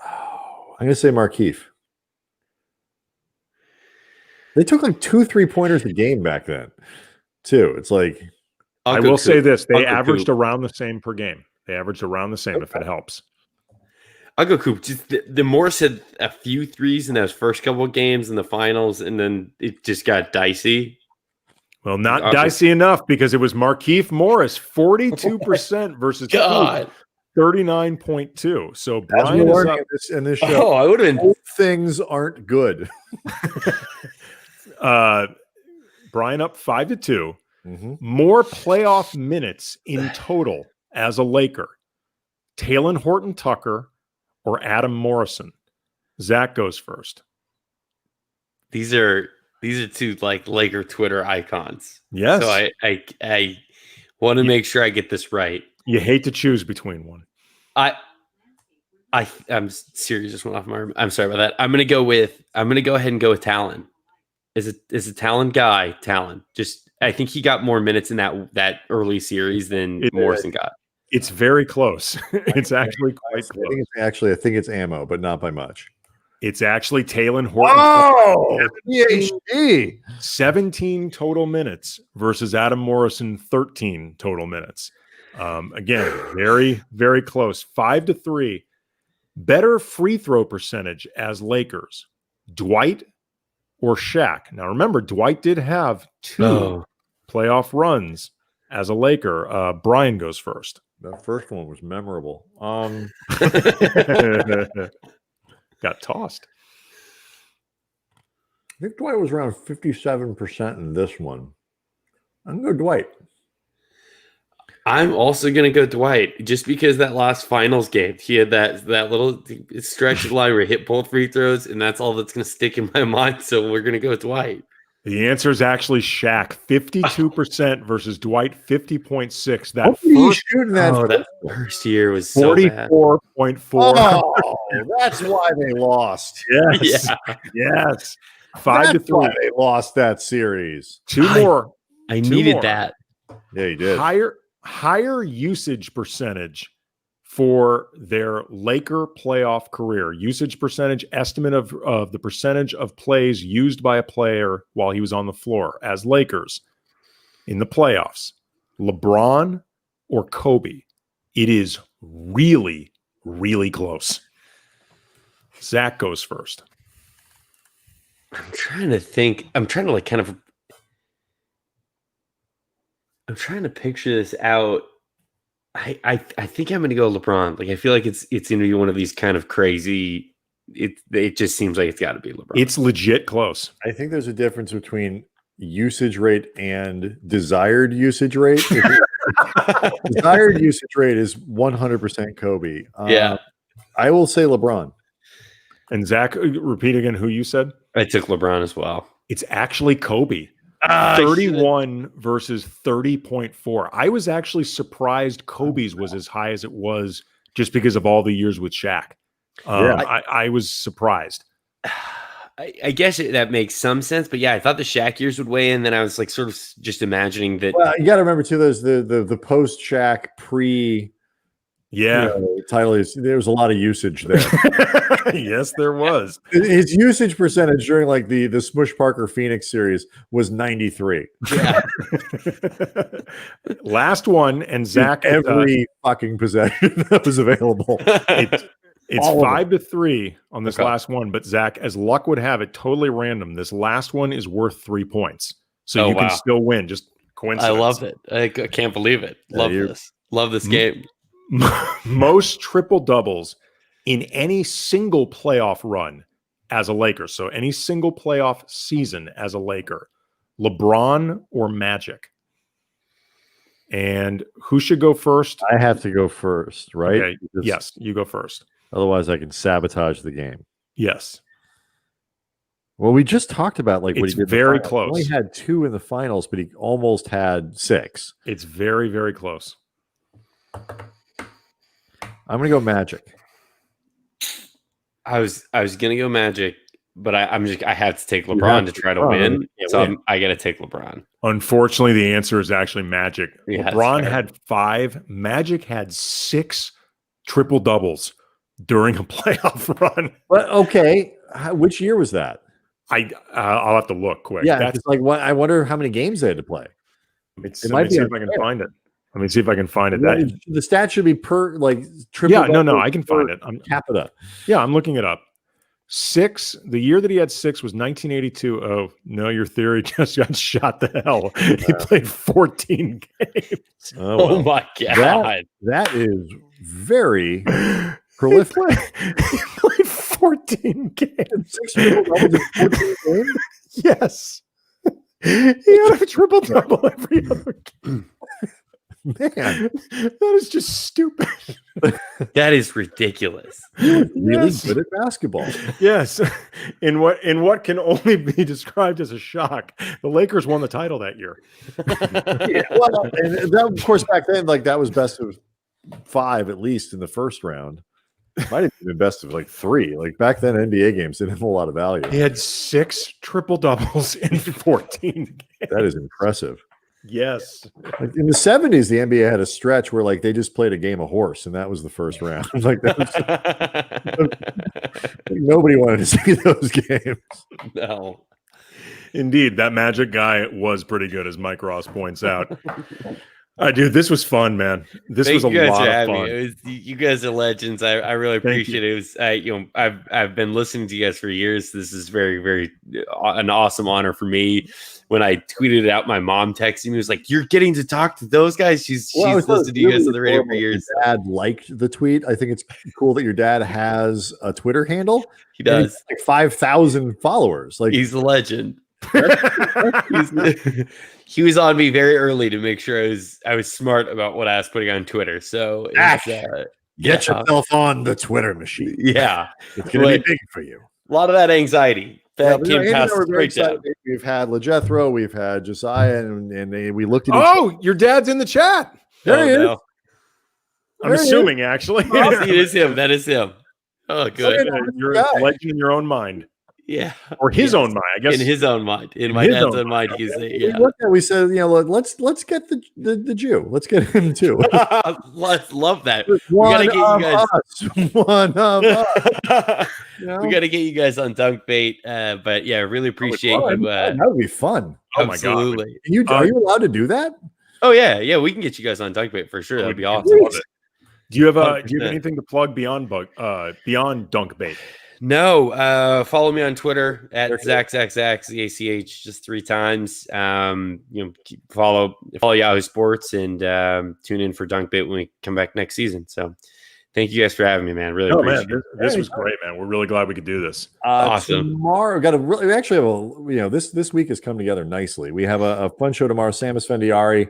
Oh, I'm going to say Markieff. They took like 2 3-pointers a game back then, too. It's like I will say this: they averaged around the same per game. They averaged around the same, if it helps. I'll go Coop. Just the Morris had a few threes in those first couple of games in the finals, and then it just got dicey. Well, not dicey enough because it was Markieff Morris, 42% versus 39.2. So Brian is up in this show. I would have been. Both things aren't good. Brian up 5-2. More playoff minutes in total as a Laker. Talen Horton-Tucker or Adam Morrison? Zach goes first. These are two like Laker Twitter icons. Yes. So I want to make sure I get this right. You hate to choose between one. I'm serious. Just went off my. I'm sorry about that. I'm gonna go ahead and go with Talon. Is a Talon guy? Talon. Just I think he got more minutes in that early series than Morrison got. It's very close. It's actually quite close. I think it's ammo, but not by much. It's actually Talen Horton. Oh, PhD. 17 total minutes versus Adam Morrison, 13 total minutes. Again, very, very close. 5-3. Better free throw percentage as Lakers. Dwight or Shaq? Now, remember, Dwight did have 2 playoff runs as a Laker. Brian goes first. The first one was memorable. Got tossed. I think Dwight was around 57% in this one. I'm going to go Dwight. I'm also going to go Dwight just because that last finals game, he had that little stretch of the line where he hit both free throws, and that's all that's going to stick in my mind. So we're going to go Dwight. The answer is actually Shaq, 52% versus Dwight, 50.6. That first year was so 44.4. Oh, that's why they lost. Yes. Yeah. Yes. 5-3. Why they lost that series. 2 more. I needed that. Yeah, you did. Higher usage percentage for their Laker playoff career. Usage percentage estimate of the percentage of plays used by a player while he was on the floor as Lakers in the playoffs. LeBron or Kobe? It is really, really close. Zach goes first. I'm trying to think. I'm trying to picture this out. I think I'm going to go LeBron. Like I feel like it's going to be one of these kind of crazy. It just seems like it's got to be LeBron. It's legit close. I think there's a difference between usage rate and desired usage rate. Desired usage rate is 100% Kobe. Yeah, I will say LeBron. And Zach, repeat again who you said. I took LeBron as well. It's actually Kobe. 31 versus 30.4. I was actually surprised Kobe's was as high as it was just because of all the years with Shaq. I was surprised. I guess that makes some sense, but yeah, I thought the Shaq years would weigh in. Then I was like sort of just imagining that. Well, you got to remember too, there's the post Shaq pre Yeah. Title is there was a lot of usage there. Yes, there was. His usage percentage during like the Smush Parker Phoenix series was 93. Yeah. Last one, and Zach every fucking possession that was available. It's 5-3 on this last one, but Zach, as luck would have it, totally random. This last one is worth 3 points, so you can still win. Just coincidence. I love it. I can't believe it. Love this game. Most triple doubles in any single playoff run as a Laker. So any single playoff season as a Laker, LeBron or Magic. And who should go first? I have to go first, right? Okay. Yes, you go first. Otherwise, I can sabotage the game. Yes. Well, we just talked about like what he did. Very close. He only had 2 in the finals, but he almost had 6. It's very, very close. I'm gonna go Magic. I was gonna go Magic, but I have to take LeBron to try to win. So I got to take LeBron. Unfortunately, the answer is actually Magic. Yeah, LeBron had 5. Magic had 6 triple doubles during a playoff run. But okay, which year was that? I'll have to look quick. Yeah, it's like what I wonder how many games they had to play. It might be. See if I can find it. Let me see if I can find it. The stat should be per like triple. Yeah, no, I can find it. Capita. Yeah, I'm looking it up. 6. The year that he had 6 was 1982. Oh no, your theory just got shot to hell. He played 14 games. Oh my god, that is very prolific. He played 14 games. 6 triple doubles in 14 games. Yes, he had a triple double every other game. Man, that is just stupid. That is ridiculous. Really good at basketball. Yes. In what can only be described as a shock, the Lakers won the title that year. Yeah, well, and that, of course, back then, like that was best of 5 at least in the first round. Might have been best of like 3. Like back then, NBA games didn't have a lot of value. He had 6 triple doubles in 14 games. That is impressive. Yes. Like in the 70s, the NBA had a stretch where like they just played a game of horse, and that was the first round. Like that was nobody wanted to see those games. No. Indeed, that Magic guy was pretty good, as Mike Ross points out. Dude, this was fun, man. This was a lot of fun. You guys are legends. I really appreciate it. It was, I've been listening to you guys for years. This is very, very an awesome honor for me. When I tweeted it out, my mom texted me, was like, "You're getting to talk to those guys." She's listened to you guys on the radio for years. Your dad liked the tweet. I think it's cool that your dad has a Twitter handle. He does. Like 5,000 followers. Like he's a legend. He was on me very early to make sure I was smart about what I was putting on Twitter. So get yourself on the Twitter machine. Yeah, it's gonna be big for you. A lot of that anxiety. That came past breakdown. We've had LeJethro, we've had Josiah, and we looked at. Your dad's in the chat. There he is. No. I'm assuming actually. It is him. That is him. Oh, good. You're a legend in your own mind. Yeah, or his own mind, I guess. In his own mind, in my dad's own mind, he's we said, let's get the Jew, let's get him too. Let's love that. We gotta get you guys. One of us. We gotta get you guys on Dunk Bait. But yeah, really appreciate you. That would be fun. Oh my god! Are you allowed to do that? Oh yeah, we can get you guys on Dunk Bait for sure. That'd be awesome. Do you have anything to plug beyond Dunk Bait? No, follow me on Twitter at ZachZach, just 3 times. Follow Yahoo Sports and tune in for Dunk Bait when we come back next season. So thank you guys for having me, man. Really appreciate it. This was great, man. We're really glad we could do this. Awesome. Tomorrow, we actually have this week has come together nicely. We have a fun show tomorrow. Sam Esfandiari,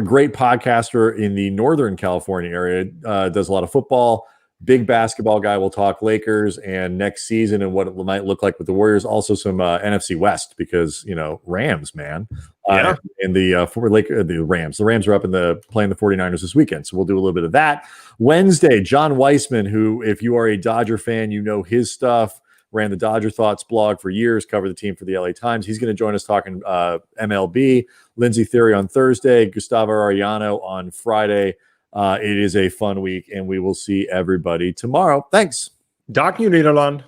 great podcaster in the Northern California area, does a lot of football. Big basketball guy. Will talk Lakers and next season and what it might look like with the Warriors. Also some NFC West because Rams, man. And the Rams. The Rams are up playing the 49ers this weekend. So we'll do a little bit of that. Wednesday, John Weissman, who, if you are a Dodger fan, his stuff. Ran the Dodger Thoughts blog for years, covered the team for the LA Times. He's going to join us talking MLB. Lindsey Theory on Thursday. Gustavo Arellano on Friday. It is a fun week, and we will see everybody tomorrow. Thanks. Dag Nederland.